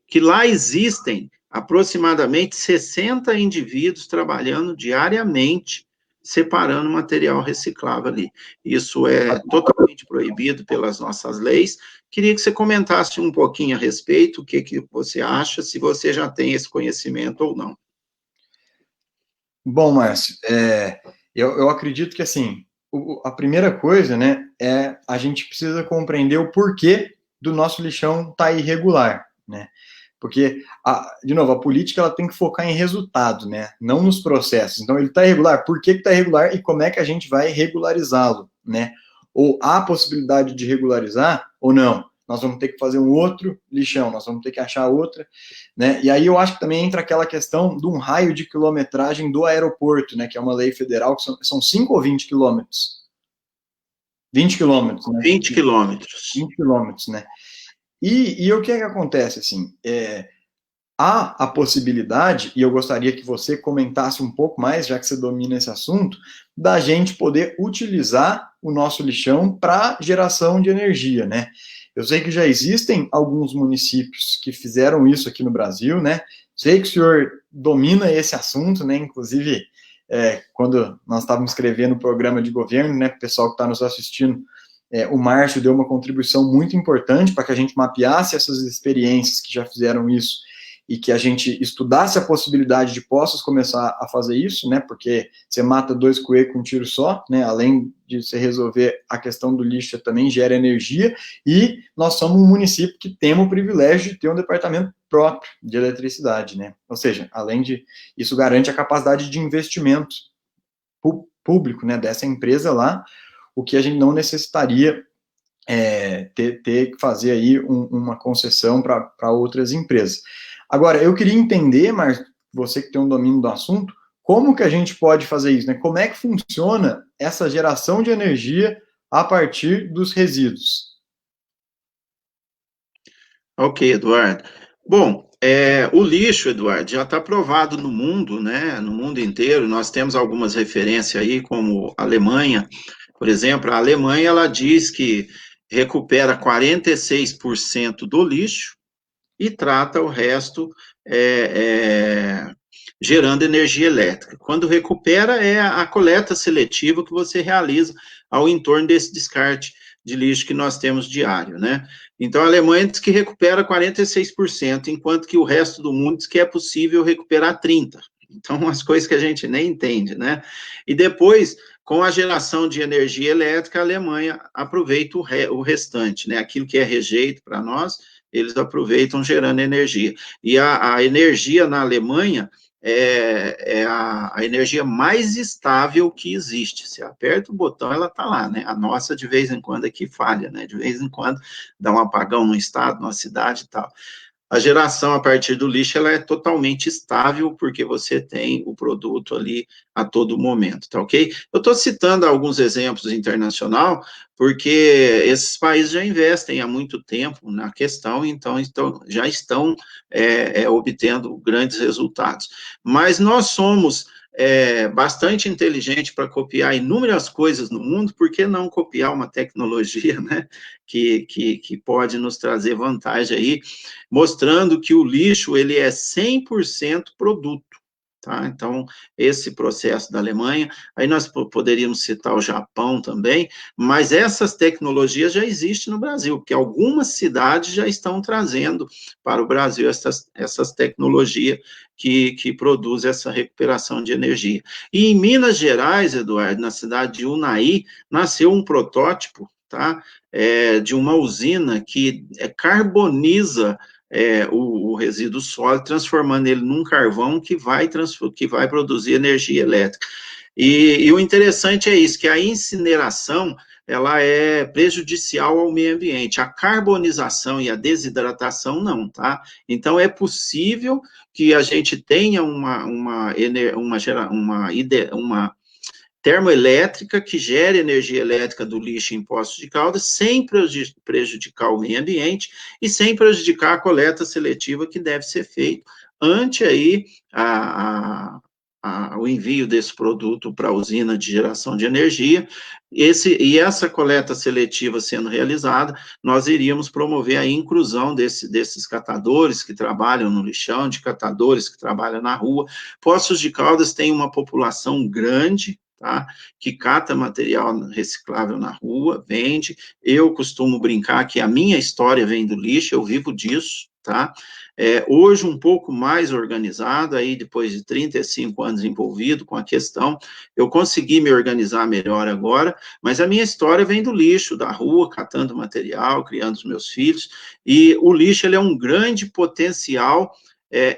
que lá existem aproximadamente 60 indivíduos trabalhando diariamente, separando material reciclável ali. Isso é totalmente proibido pelas nossas leis. Queria que você comentasse um pouquinho a respeito, o que você acha, se você já tem esse conhecimento ou não. Bom, Márcio, eu acredito que, assim, a primeira coisa, né, a gente precisa compreender o porquê do nosso lixão estar irregular, né? Porque, de novo, a política ela tem que focar em resultado, né? Não nos processos. Então, ele está irregular, por que está irregular e como é que a gente vai regularizá-lo, né? Ou há possibilidade de regularizar ou não? Nós vamos ter que fazer um outro lixão, nós vamos ter que achar outra, né? E aí eu acho que também entra aquela questão de um raio de quilometragem do aeroporto, né? Que é uma lei federal, que são 5 ou 20 quilômetros? 20 quilômetros, né? 20 quilômetros. 20 quilômetros, né? E o que é que acontece, assim, há a possibilidade, e eu gostaria que você comentasse um pouco mais, já que você domina esse assunto, da gente poder utilizar o nosso lixão para geração de energia, né? Eu sei que já existem alguns municípios que fizeram isso aqui no Brasil, né? Sei que o senhor domina esse assunto, né? Inclusive, quando nós estávamos escrevendo o programa de governo, né? O pessoal que está nos assistindo, o Márcio deu uma contribuição muito importante para que a gente mapeasse essas experiências que já fizeram isso e que a gente estudasse a possibilidade de possas começar a fazer isso, né, porque você mata 2 coelhos com um tiro só, né, além de você resolver a questão do lixo, também gera energia, e nós somos um município que temos o privilégio de ter um departamento próprio de eletricidade, né, ou seja, além de, isso garante a capacidade de investimento público, né, dessa empresa lá, o que a gente não necessitaria ter que fazer aí uma concessão para outras empresas. Agora, eu queria entender, Marcos, você que tem um domínio do assunto, como que a gente pode fazer isso, né? Como é que funciona essa geração de energia a partir dos resíduos? Ok, Eduardo. Bom, o lixo, Eduardo, já está provado no mundo, né? No mundo inteiro. Nós temos algumas referências aí, como a Alemanha, por exemplo. A Alemanha, ela diz que recupera 46% do lixo e trata o resto gerando energia elétrica. Quando recupera, é a coleta seletiva que você realiza ao entorno desse descarte de lixo que nós temos diário, né? Então, a Alemanha diz que recupera 46%, enquanto que o resto do mundo diz que é possível recuperar 30%. Então, as coisas que a gente nem entende, né? E depois, com a geração de energia elétrica, a Alemanha aproveita o restante, né? Aquilo que é rejeito para nós, eles aproveitam gerando energia. E a energia na Alemanha é a energia mais estável que existe. Você aperta o botão, ela está lá, né? A nossa, de vez em quando, aqui falha, né? De vez em quando dá um apagão no estado, numa cidade e tal. A geração a partir do lixo ela é totalmente estável, porque você tem o produto ali a todo momento, tá ok? Eu estou citando alguns exemplos internacional, porque esses países já investem há muito tempo na questão, então já estão obtendo grandes resultados. Mas nós somos bastante inteligentes para copiar inúmeras coisas no mundo, por que não copiar uma tecnologia, né, que pode nos trazer vantagem aí, mostrando que o lixo, ele é 100% produto, tá? Então, esse processo da Alemanha, aí nós poderíamos citar o Japão também, mas essas tecnologias já existem no Brasil, porque algumas cidades já estão trazendo para o Brasil essas tecnologias que produzem essa recuperação de energia. E em Minas Gerais, Eduardo, na cidade de Unai, nasceu um protótipo, tá? De uma usina que carboniza o resíduo sólido, transformando ele num carvão que vai produzir energia elétrica. E o interessante é isso, que a incineração, ela é prejudicial ao meio ambiente. A carbonização e a desidratação não, tá? Então, é possível que a gente tenha uma termoelétrica que gere energia elétrica do lixo em Poços de Caldas, sem prejudicar o meio ambiente e sem prejudicar a coleta seletiva que deve ser feita ante aí o envio desse produto para a usina de geração de energia. E essa coleta seletiva sendo realizada, nós iríamos promover a inclusão desses catadores que trabalham no lixão, de catadores que trabalham na rua. Poços de Caldas tem uma população grande, tá? Que cata material reciclável na rua, vende. Eu costumo brincar que a minha história vem do lixo, eu vivo disso, tá? Hoje um pouco mais organizado, aí depois de 35 anos envolvido com a questão, eu consegui me organizar melhor agora, mas a minha história vem do lixo, da rua, catando material, criando os meus filhos, e o lixo ele é um grande potencial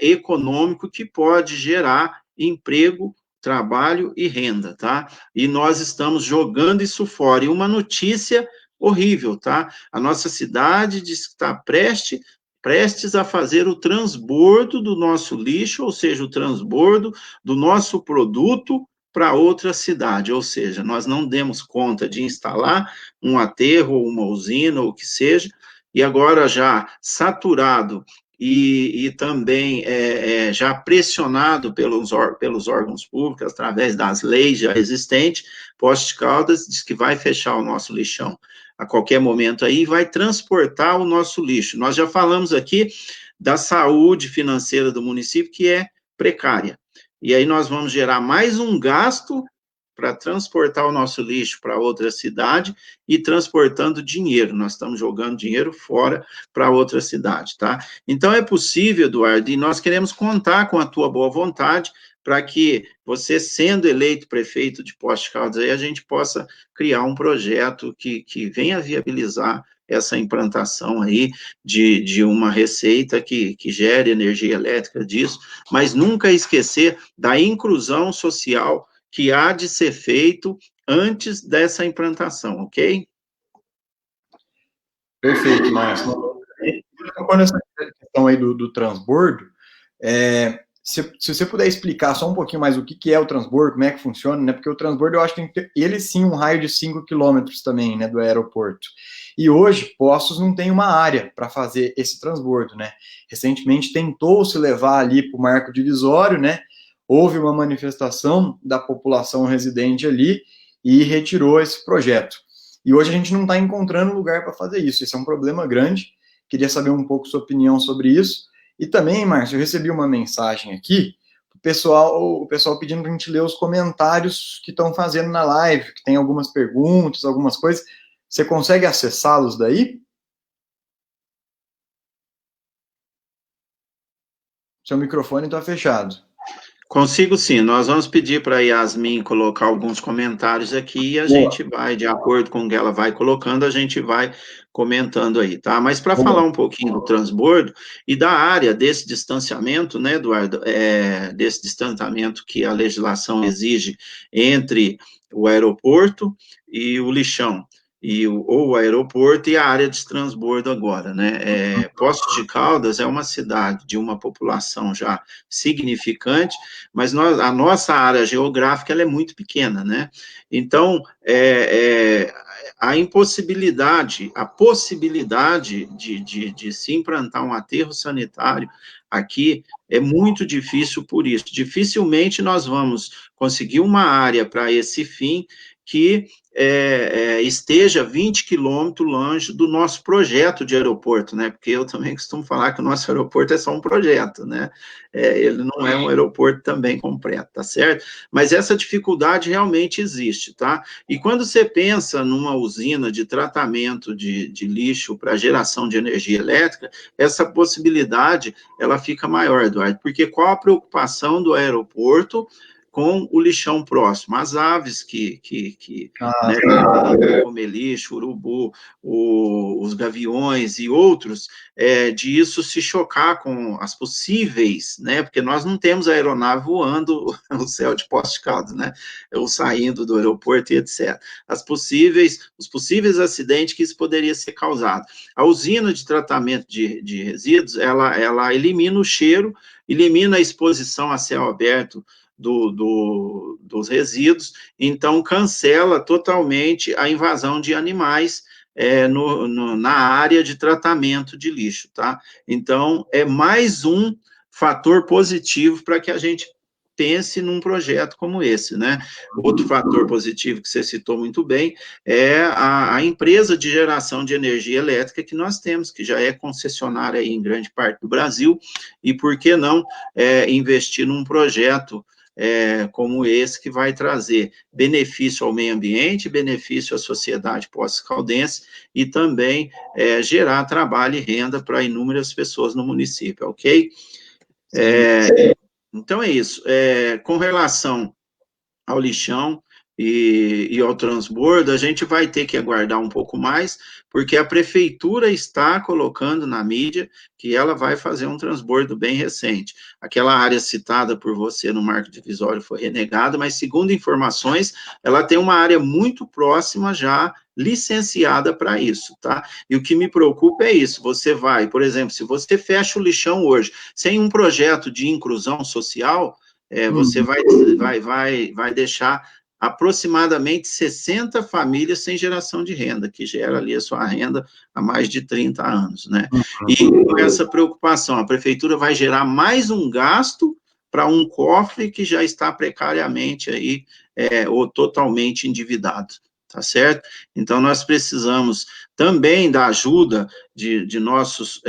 econômico que pode gerar emprego trabalho e renda, tá? E nós estamos jogando isso fora. E uma notícia horrível, tá? A nossa cidade diz que está prestes a fazer o transbordo do nosso lixo, ou seja, o transbordo do nosso produto para outra cidade, ou seja, nós não demos conta de instalar um aterro, uma usina, ou o que seja, e agora já saturado e também já pressionado pelos órgãos públicos, através das leis já existentes, Poços de Caldas diz que vai fechar o nosso lixão a qualquer momento aí, vai transportar o nosso lixo. Nós já falamos aqui da saúde financeira do município, que é precária. E aí nós vamos gerar mais um gasto para transportar o nosso lixo para outra cidade e transportando dinheiro. Nós estamos jogando dinheiro fora para outra cidade, tá? Então é possível, Eduardo, e nós queremos contar com a tua boa vontade para que você, sendo eleito prefeito de Poços de Caldas, aí a gente possa criar um projeto que venha viabilizar essa implantação aí de uma receita que gere energia elétrica disso, mas nunca esquecer da inclusão social que há de ser feito antes dessa implantação, ok? Perfeito, Márcio. Quando essa questão aí do transbordo, se você puder explicar só um pouquinho mais o que é o transbordo, como é que funciona, né? Porque o transbordo, eu acho que tem que ter, ele sim, um raio de 5 quilômetros também, né, do aeroporto. E hoje, Poços não tem uma área para fazer esse transbordo, né? Recentemente tentou-se levar ali para o marco divisório, né? Houve uma manifestação da população residente ali e retirou esse projeto. E hoje a gente não está encontrando lugar para fazer isso. Esse é um problema grande. Queria saber um pouco sua opinião sobre isso. E também, Márcio, eu recebi uma mensagem aqui, o pessoal pedindo para a gente ler os comentários que estão fazendo na live, que tem algumas perguntas, algumas coisas. Você consegue acessá-los daí? Seu microfone está fechado. Consigo sim, nós vamos pedir para a Yasmin colocar alguns comentários aqui e a gente vai, de acordo com o que ela vai colocando, a gente vai comentando aí, tá? Mas para falar um pouquinho do transbordo e da área desse distanciamento, né, Eduardo, desse distanciamento que a legislação exige entre o aeroporto e o lixão, ou o aeroporto e a área de transbordo agora, né? Poços de Caldas é uma cidade de uma população já significante, mas a nossa área geográfica ela é muito pequena, né? Então, a possibilidade de se implantar um aterro sanitário aqui é muito difícil por isso. Dificilmente nós vamos conseguir uma área para esse fim que esteja 20 quilômetros longe do nosso projeto de aeroporto, né? Porque eu também costumo falar que o nosso aeroporto é só um projeto, né? Ele não é um aeroporto também completo, tá certo? Mas essa dificuldade realmente existe, tá? E quando você pensa numa usina de tratamento de lixo para geração de energia elétrica, essa possibilidade, ela fica maior, Eduardo, porque qual a preocupação do aeroporto com o lixão próximo? As aves que comer lixo, urubu, os gaviões e outros, de isso se chocar com as possíveis, né, porque nós não temos aeronave voando no céu de Poços de Caldas, né, ou saindo do aeroporto e etc. Os possíveis acidentes que isso poderia ser causado. A usina de tratamento de resíduos, ela elimina o cheiro, elimina a exposição a céu aberto dos resíduos, então cancela totalmente a invasão de animais na área de tratamento de lixo, tá? Então, é mais um fator positivo para que a gente pense num projeto como esse, né? Outro fator positivo que você citou muito bem é a empresa de geração de energia elétrica que nós temos, que já é concessionária aí em grande parte do Brasil, e por que não investir num projeto como esse, que vai trazer benefício ao meio ambiente, benefício à sociedade poços-caldense e também gerar trabalho e renda para inúmeras pessoas no município, ok? Então é isso. Com relação ao lixão, e ao transbordo, a gente vai ter que aguardar um pouco mais, porque a prefeitura está colocando na mídia que ela vai fazer um transbordo bem recente. Aquela área citada por você no marco divisório foi renegada, mas segundo informações, ela tem uma área muito próxima já licenciada para isso, tá? E o que me preocupa é isso, você vai, por exemplo, se você fecha o lixão hoje, sem um projeto de inclusão social, você vai deixar aproximadamente 60 famílias sem geração de renda, que gera ali a sua renda há mais de 30 anos, né? E com essa preocupação, a prefeitura vai gerar mais um gasto para um cofre que já está precariamente aí, ou totalmente endividado, tá certo? Então, nós precisamos também da ajuda de nossos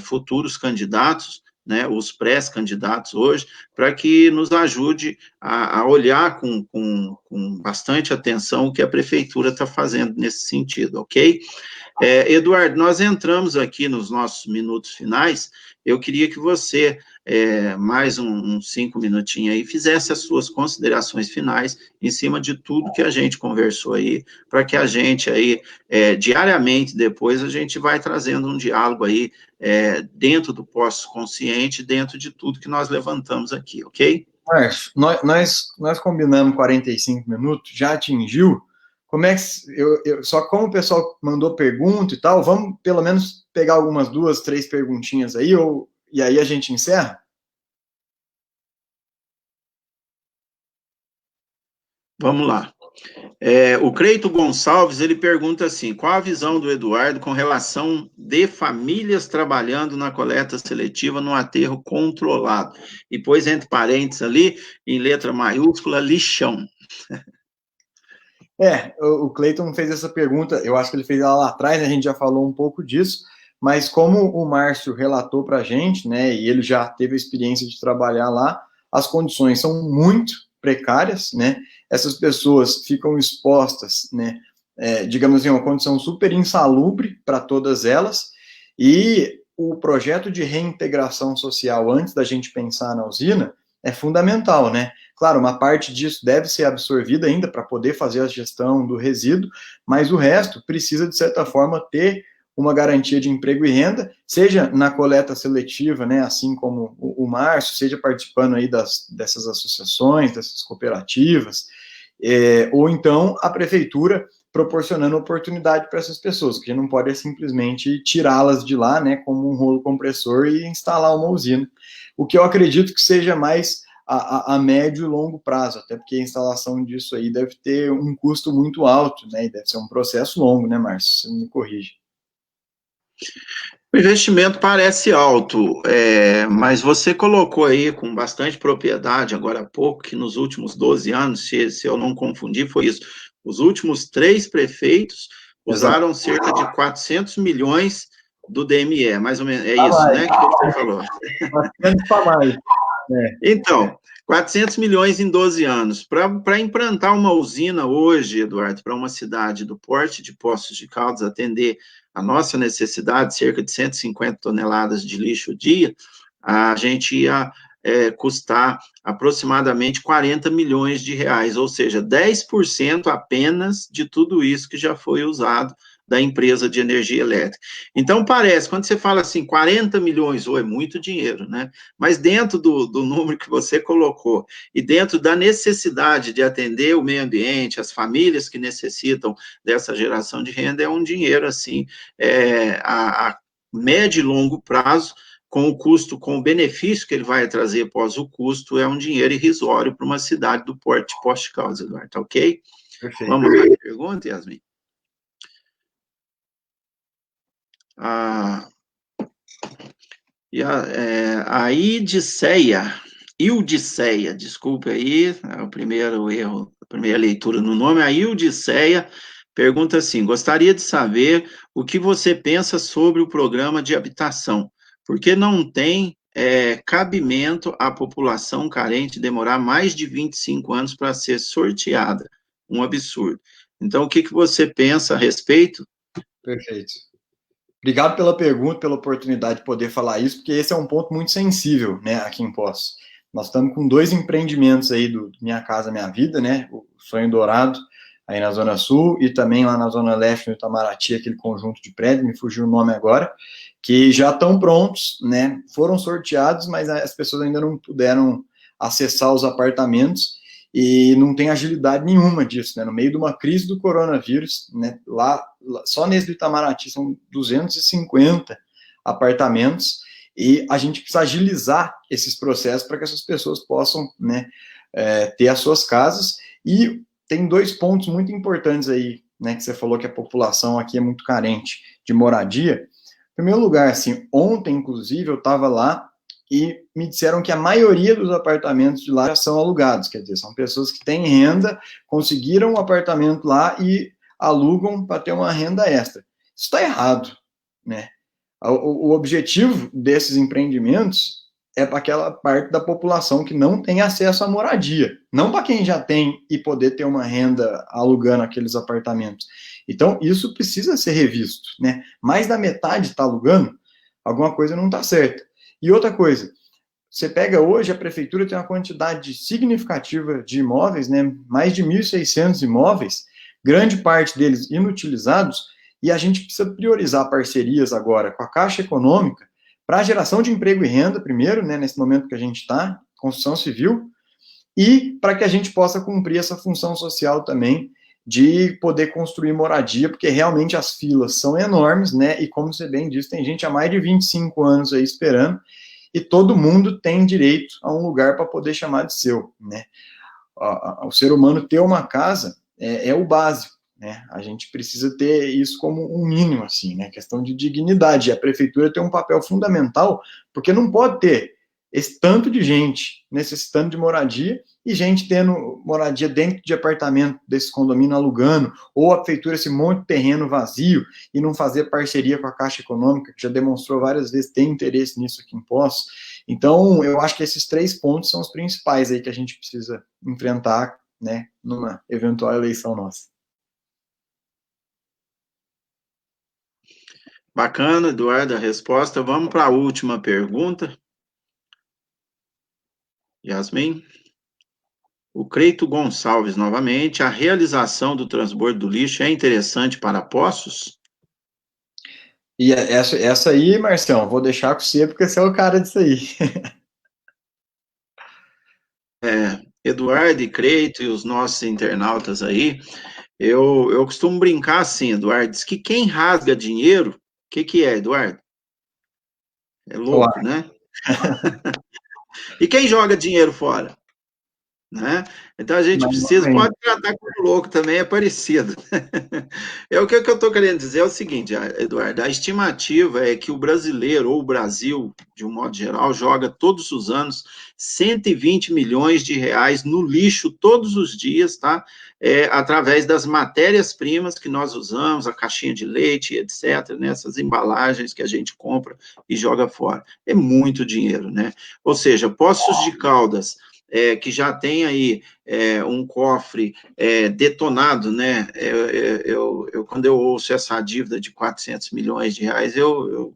futuros candidatos, né, os pré-candidatos hoje, para que nos ajude a olhar com bastante atenção o que a prefeitura está fazendo nesse sentido, ok? Eduardo, nós entramos aqui nos nossos minutos finais, eu queria que você, mais uns 5 minutinhos aí, fizesse as suas considerações finais em cima de tudo que a gente conversou aí, para que a gente aí, diariamente, depois, a gente vai trazendo um diálogo aí, dentro do pós-consciente, dentro de tudo que nós levantamos aqui, ok? Márcio, nós combinamos 45 minutos, já atingiu. Como é que só como o pessoal mandou pergunta e tal, vamos pelo menos pegar algumas 2, 3 perguntinhas aí, e aí a gente encerra? Vamos lá. O Creito Gonçalves, ele pergunta assim, qual a visão do Eduardo com relação de famílias trabalhando na coleta seletiva no aterro controlado? E pôs entre parênteses ali, em letra maiúscula, lixão. O Cleiton fez essa pergunta, eu acho que ele fez ela lá atrás, né, a gente já falou um pouco disso, mas como o Márcio relatou para a gente, né, e ele já teve a experiência de trabalhar lá, as condições são muito precárias, né, essas pessoas ficam expostas, né, digamos assim, uma condição super insalubre para todas elas, e o projeto de reintegração social, antes da gente pensar na usina, é fundamental, né? Claro, uma parte disso deve ser absorvida ainda para poder fazer a gestão do resíduo, mas o resto precisa, de certa forma, ter uma garantia de emprego e renda, seja na coleta seletiva, né, assim como o Márcio, seja participando aí dessas associações, dessas cooperativas, ou então a prefeitura proporcionando oportunidade para essas pessoas, que não pode simplesmente tirá-las de lá, né, como um rolo compressor e instalar uma usina. O que eu acredito que seja mais a médio e longo prazo, até porque a instalação disso aí deve ter um custo muito alto, né, e deve ser um processo longo, né, Márcio? Você me corrige. O investimento parece alto, mas você colocou aí com bastante propriedade agora há pouco que nos últimos 12 anos, se eu não confundi, foi isso. Os últimos 3 prefeitos usaram cerca de 400 milhões do DME, mais ou menos, é isso, né, que você falou. 400 para mais. Então, 400 milhões em 12 anos. Para implantar uma usina hoje, Eduardo, para uma cidade do porte de Poços de Caldas atender a nossa necessidade, cerca de 150 toneladas de lixo dia, a gente ia custar aproximadamente 40 milhões de reais, ou seja, 10% apenas de tudo isso que já foi usado da empresa de energia elétrica. Então, parece, quando você fala assim, 40 milhões, é muito dinheiro, né? Mas dentro do número que você colocou e dentro da necessidade de atender o meio ambiente, as famílias que necessitam dessa geração de renda, é um dinheiro, assim, a médio e longo prazo, com o custo, com o benefício que ele vai trazer após o custo, é um dinheiro irrisório para uma cidade do porte de Poços de Caldas, Eduardo, tá ok? Perfeito. Vamos lá, pergunta, Yasmin? A Ildiceia, desculpe aí, é o primeiro erro, a primeira leitura no nome, a Ildiceia pergunta assim, gostaria de saber o que você pensa sobre o programa de habitação, porque não tem cabimento à população carente demorar mais de 25 anos para ser sorteada, um absurdo. Então, o que você pensa a respeito? Perfeito. Obrigado pela pergunta, pela oportunidade de poder falar isso, porque esse é um ponto muito sensível, né, aqui em Poços. nós estamos com 2 empreendimentos aí do Minha Casa Minha Vida, né, o Sonho Dourado, aí na Zona Sul, e também lá na Zona Leste, no Itamaraty, aquele conjunto de prédios, me fugiu o nome agora, que já estão prontos, né, foram sorteados, mas as pessoas ainda não puderam acessar os apartamentos, e não tem agilidade nenhuma disso, né, no meio de uma crise do coronavírus, né, lá só nesse do Itamaraty são 250 apartamentos, e a gente precisa agilizar esses processos para que essas pessoas possam, né, ter as suas casas. E tem 2 pontos muito importantes aí, né, que você falou que a população aqui é muito carente de moradia. Em primeiro lugar, assim, ontem, inclusive, eu estava lá e me disseram que a maioria dos apartamentos de lá já são alugados, quer dizer, são pessoas que têm renda, conseguiram um apartamento lá e alugam para ter uma renda extra. Isso está errado, né? O objetivo desses empreendimentos é para aquela parte da população que não tem acesso à moradia, não para quem já tem e poder ter uma renda alugando aqueles apartamentos. Então, isso precisa ser revisto, né? Mais da metade está alugando, alguma coisa não está certa. E outra coisa, você pega hoje, a prefeitura tem uma quantidade significativa de imóveis, né? Mais de 1.600 imóveis, grande parte deles inutilizados, e a gente precisa priorizar parcerias agora com a Caixa Econômica para a geração de emprego e renda, primeiro, né, nesse momento que a gente está, construção civil, e para que a gente possa cumprir essa função social também de poder construir moradia, porque realmente as filas são enormes, né, e como você bem disse, tem gente há mais de 25 anos aí esperando, e todo mundo tem direito a um lugar para poder chamar de seu, né. O ser humano ter uma casa é o básico, né? A gente precisa ter isso como um mínimo, assim, né? Questão de dignidade. A prefeitura tem um papel fundamental, porque não pode ter esse tanto de gente necessitando de moradia e gente tendo moradia dentro de apartamento desse condomínio alugando, ou a prefeitura esse monte de terreno vazio e não fazer parceria com a Caixa Econômica, que já demonstrou várias vezes ter interesse nisso aqui em Poços. Então, eu acho que esses 3 pontos são os principais aí que a gente precisa enfrentar, né, numa eventual eleição nossa. Bacana, Eduardo, a resposta. Vamos para a última pergunta. Yasmin? O Creito Gonçalves, novamente. A realização do transbordo do lixo é interessante para Poços? E essa aí, Marcião, vou deixar com você, porque você é o cara disso aí. Eduardo e Creito e os nossos internautas aí, eu costumo brincar assim, Eduardo, diz que quem rasga dinheiro, o que é, Eduardo? É louco, Claro, né? E quem joga dinheiro fora? Né? Então a gente mas precisa, pode tratar como louco também, é parecido. É o que eu estou querendo dizer é o seguinte, Eduardo, a estimativa é que o brasileiro, ou o Brasil, de um modo geral, joga todos os anos 120 milhões de reais no lixo todos os dias, tá? Através das matérias-primas que nós usamos, a caixinha de leite, etc., nessas embalagens que a gente compra e joga fora. É muito dinheiro, né? Ou seja, Poços de Caldas, que já tem aí um cofre detonado, né? Quando eu ouço essa dívida de 400 milhões de reais, eu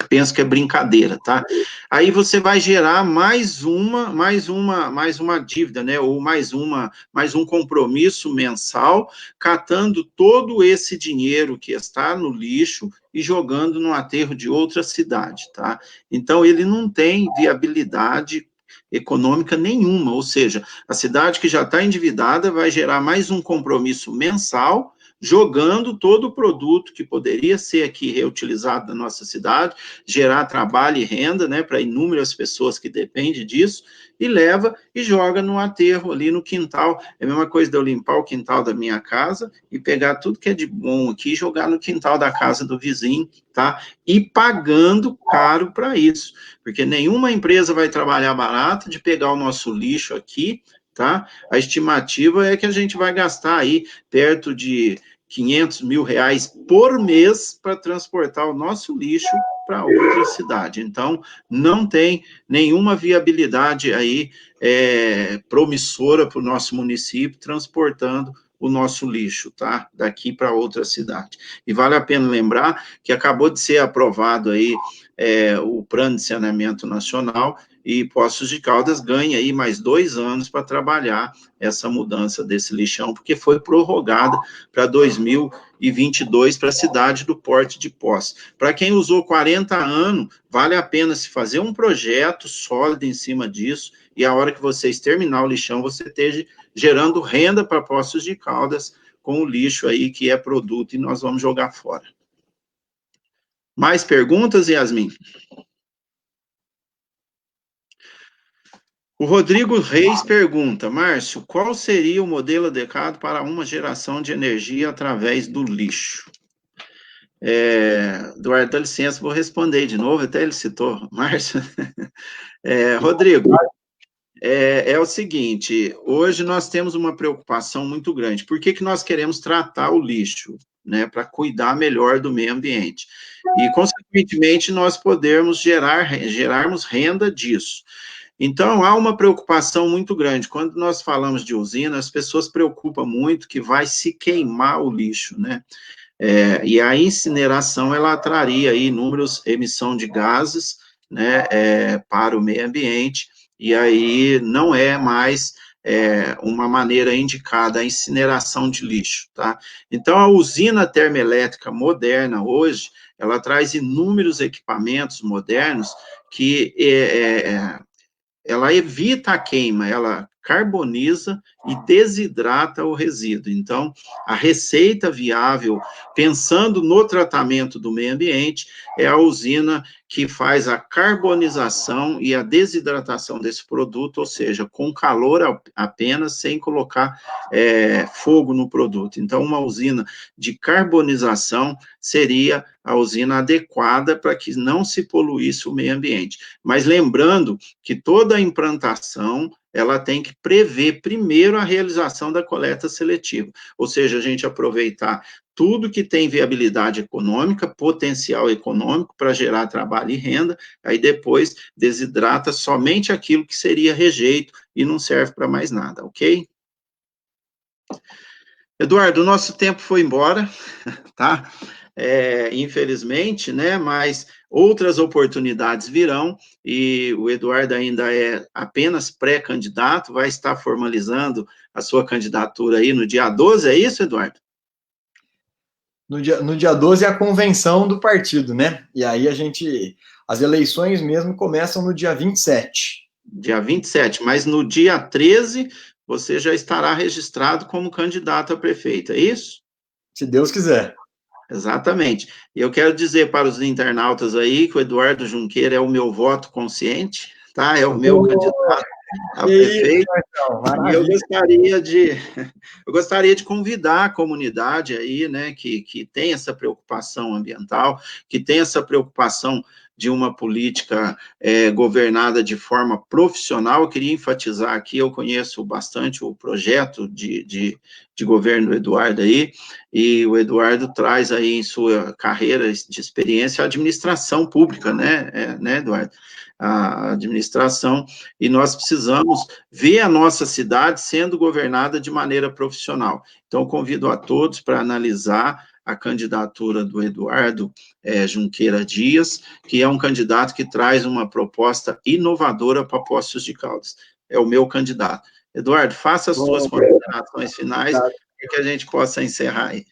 penso que é brincadeira, tá? Aí você vai gerar mais uma dívida, né? Ou mais um compromisso mensal, catando todo esse dinheiro que está no lixo e jogando no aterro de outra cidade, tá? Então ele não tem viabilidade econômica nenhuma, ou seja, a cidade que já está endividada vai gerar mais um compromisso mensal, jogando todo o produto que poderia ser aqui reutilizado na nossa cidade, gerar trabalho e renda, né, para inúmeras pessoas que dependem disso, e leva e joga no aterro ali no quintal. É a mesma coisa de eu limpar o quintal da minha casa e pegar tudo que é de bom aqui e jogar no quintal da casa do vizinho, tá? E pagando caro para isso, porque nenhuma empresa vai trabalhar barato de pegar o nosso lixo aqui, tá? A estimativa é que a gente vai gastar aí perto de 500 mil reais por mês para transportar o nosso lixo para outra cidade. Então, não tem nenhuma viabilidade aí promissora para o nosso município transportando o nosso lixo, tá? Daqui para outra cidade. E vale a pena lembrar que acabou de ser aprovado aí o Plano de Saneamento Nacional, e Poços de Caldas ganha aí mais 2 anos para trabalhar essa mudança desse lixão, porque foi prorrogada para 2022 para a cidade do Porto de Poços. Para quem usou 40 anos, vale a pena se fazer um projeto sólido em cima disso, e a hora que vocês terminar o lixão, você esteja gerando renda para Poços de Caldas com o lixo aí que é produto e nós vamos jogar fora. Mais perguntas, Yasmin? O Rodrigo Reis pergunta, Márcio, qual seria o modelo adequado para uma geração de energia através do lixo? Eduardo, dá licença, vou responder de novo, até ele citou, Márcio. Rodrigo, é o seguinte, hoje nós temos uma preocupação muito grande. Por que nós queremos tratar o lixo? Né, para cuidar melhor do meio ambiente. E, consequentemente, nós podermos gerarmos renda disso. Então, há uma preocupação muito grande. Quando nós falamos de usina, as pessoas preocupam muito que vai se queimar o lixo, né? E a incineração, ela traria aí inúmeros emissão de gases, né, para o meio ambiente, e aí não é mais uma maneira indicada a incineração de lixo, tá? Então, a usina termoelétrica moderna hoje, ela traz inúmeros equipamentos modernos que ela evita a queima, ela carboniza e desidrata o resíduo. Então, a receita viável, pensando no tratamento do meio ambiente, é a usina que faz a carbonização e a desidratação desse produto, ou seja, com calor apenas, sem colocar fogo no produto. Então, uma usina de carbonização seria a usina adequada para que não se poluísse o meio ambiente. Mas lembrando que toda a implantação, ela tem que prever primeiro a realização da coleta seletiva, ou seja, a gente aproveitar tudo que tem viabilidade econômica, potencial econômico para gerar trabalho e renda, aí depois desidrata somente aquilo que seria rejeito e não serve para mais nada, ok? Eduardo, o nosso tempo foi embora, tá? Infelizmente, né, mas outras oportunidades virão, e o Eduardo ainda é apenas pré-candidato, vai estar formalizando a sua candidatura aí no dia 12, é isso, Eduardo? No dia 12 é a convenção do partido, né? E aí as eleições mesmo começam no dia 27. Dia 27, mas no dia 13 você já estará registrado como candidato a prefeito, é isso? Se Deus quiser. Exatamente. E eu quero dizer para os internautas aí que o Eduardo Junqueira é o meu voto consciente, tá? É o meu candidato a prefeito. E eu gostaria de convidar a comunidade aí, né, que tem essa preocupação ambiental, que tem essa preocupação de uma política governada de forma profissional. Eu queria enfatizar aqui, eu conheço bastante o projeto de governo do Eduardo aí, e o Eduardo traz aí em sua carreira de experiência a administração pública, né, Eduardo? A administração, e nós precisamos ver a nossa cidade sendo governada de maneira profissional. Então, convido a todos para analisar a candidatura do Eduardo Junqueira Dias, que é um candidato que traz uma proposta inovadora para Poços de Caldas. É o meu candidato. Eduardo, faça as suas considerações finais, para que a gente possa encerrar aí.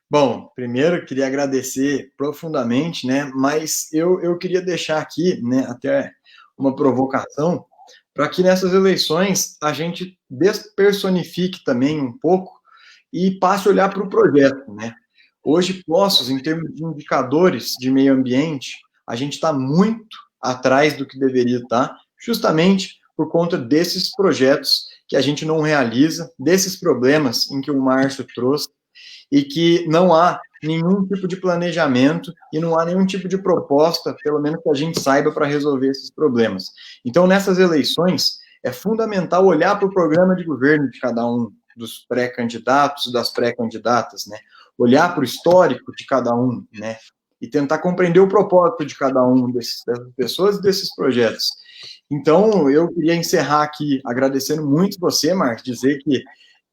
Bom, primeiro queria agradecer profundamente, né? Mas eu queria deixar aqui, né, até uma provocação, para que nessas eleições a gente despersonifique também um pouco e passe a olhar para o projeto, né? Hoje, Poços, em termos de indicadores de meio ambiente, a gente está muito atrás do que deveria estar, justamente por conta desses projetos que a gente não realiza, desses problemas em que o Márcio trouxe, e que não há nenhum tipo de planejamento e não há nenhum tipo de proposta, pelo menos que a gente saiba, para resolver esses problemas. Então, nessas eleições, é fundamental olhar para o programa de governo de cada um dos pré-candidatos, das pré-candidatas, né? Olhar para o histórico de cada um, né? E tentar compreender o propósito de cada um dessas pessoas e desses projetos. Então, eu queria encerrar aqui agradecendo muito você, Marcos, dizer que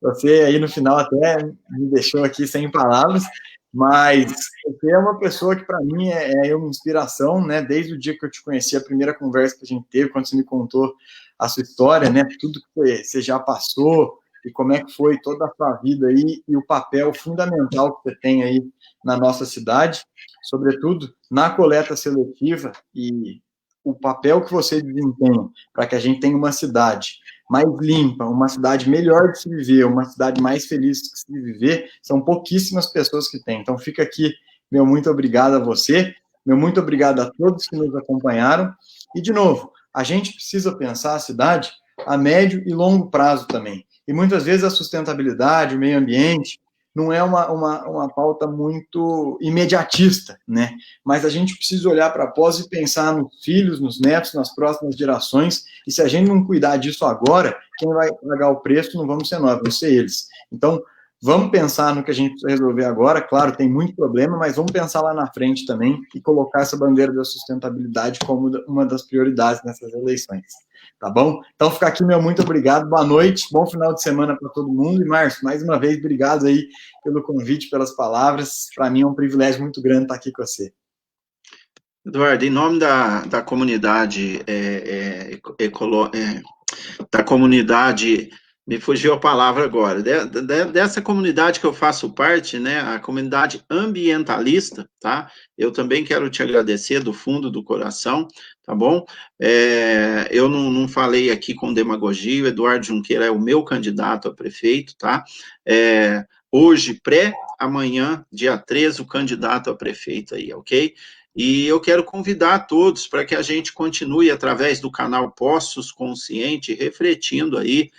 você aí no final até me deixou aqui sem palavras, mas eu você é uma pessoa que, para mim, é uma inspiração, né? Desde o dia que eu te conheci, a primeira conversa que a gente teve, quando você me contou a sua história, né? Tudo que você já passou e como é que foi toda a sua vida aí e o papel fundamental que você tem aí na nossa cidade, sobretudo na coleta seletiva e o papel que você desempenha para que a gente tenha uma cidade mais limpa, uma cidade melhor de se viver, uma cidade mais feliz de se viver, são pouquíssimas pessoas que têm. Então, fica aqui, meu muito obrigado a você, meu muito obrigado a todos que nos acompanharam. E, de novo, a gente precisa pensar a cidade a médio e longo prazo também. E, muitas vezes, a sustentabilidade, o meio ambiente, não é uma pauta muito imediatista, né? Mas a gente precisa olhar para após e pensar nos filhos, nos netos, nas próximas gerações, e se a gente não cuidar disso agora, quem vai pagar o preço não vamos ser nós, vão ser eles. Então, vamos pensar no que a gente precisa resolver agora, claro, tem muito problema, mas vamos pensar lá na frente também e colocar essa bandeira da sustentabilidade como uma das prioridades nessas eleições. Tá bom? Então, fica aqui, meu muito obrigado, boa noite, bom final de semana para todo mundo, e Márcio, mais uma vez, obrigado aí pelo convite, pelas palavras, para mim é um privilégio muito grande estar aqui com você. Eduardo, em nome da comunidade da comunidade, me fugiu a palavra agora, dessa comunidade que eu faço parte, né, a comunidade ambientalista, tá? Eu também quero te agradecer do fundo do coração, tá bom? Eu não falei aqui com demagogia, o Eduardo Junqueira é o meu candidato a prefeito, tá? Hoje, amanhã, dia 13, o candidato a prefeito aí, ok? E eu quero convidar a todos para que a gente continue, através do canal Poços Consciente, refletindo aí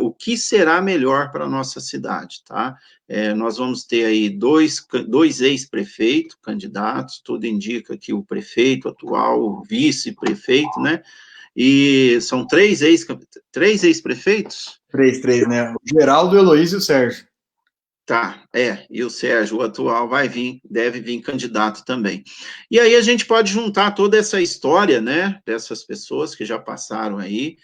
o que será melhor para a nossa cidade, tá? Nós vamos ter aí dois ex-prefeitos candidatos, tudo indica que o prefeito atual, o vice-prefeito, né? E são três ex-prefeitos? Três, né? O Geraldo, o Heloísio e o Sérgio. Tá, e o Sérgio, o atual, deve vir candidato também. E aí a gente pode juntar toda essa história, né, dessas pessoas que já passaram aí,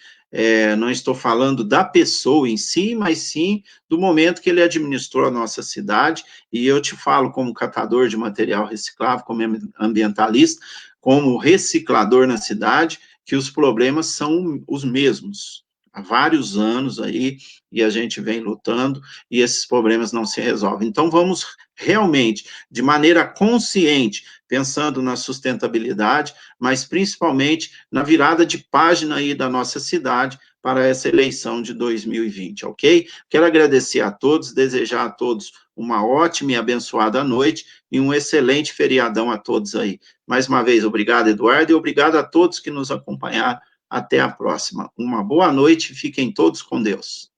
não estou falando da pessoa em si, mas sim do momento que ele administrou a nossa cidade, e eu te falo como catador de material reciclável, como ambientalista, como reciclador na cidade, que os problemas são os mesmos, há vários anos aí, e a gente vem lutando, e esses problemas não se resolvem. Então, vamos realmente, de maneira consciente, pensando na sustentabilidade, mas principalmente na virada de página aí da nossa cidade para essa eleição de 2020, ok? Quero agradecer a todos, desejar a todos uma ótima e abençoada noite e um excelente feriadão a todos aí. Mais uma vez, obrigado, Eduardo, e obrigado a todos que nos acompanharam. Até a próxima. Uma boa noite, fiquem todos com Deus.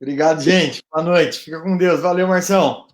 Obrigado, gente. Boa noite. Fica com Deus. Valeu, Marção.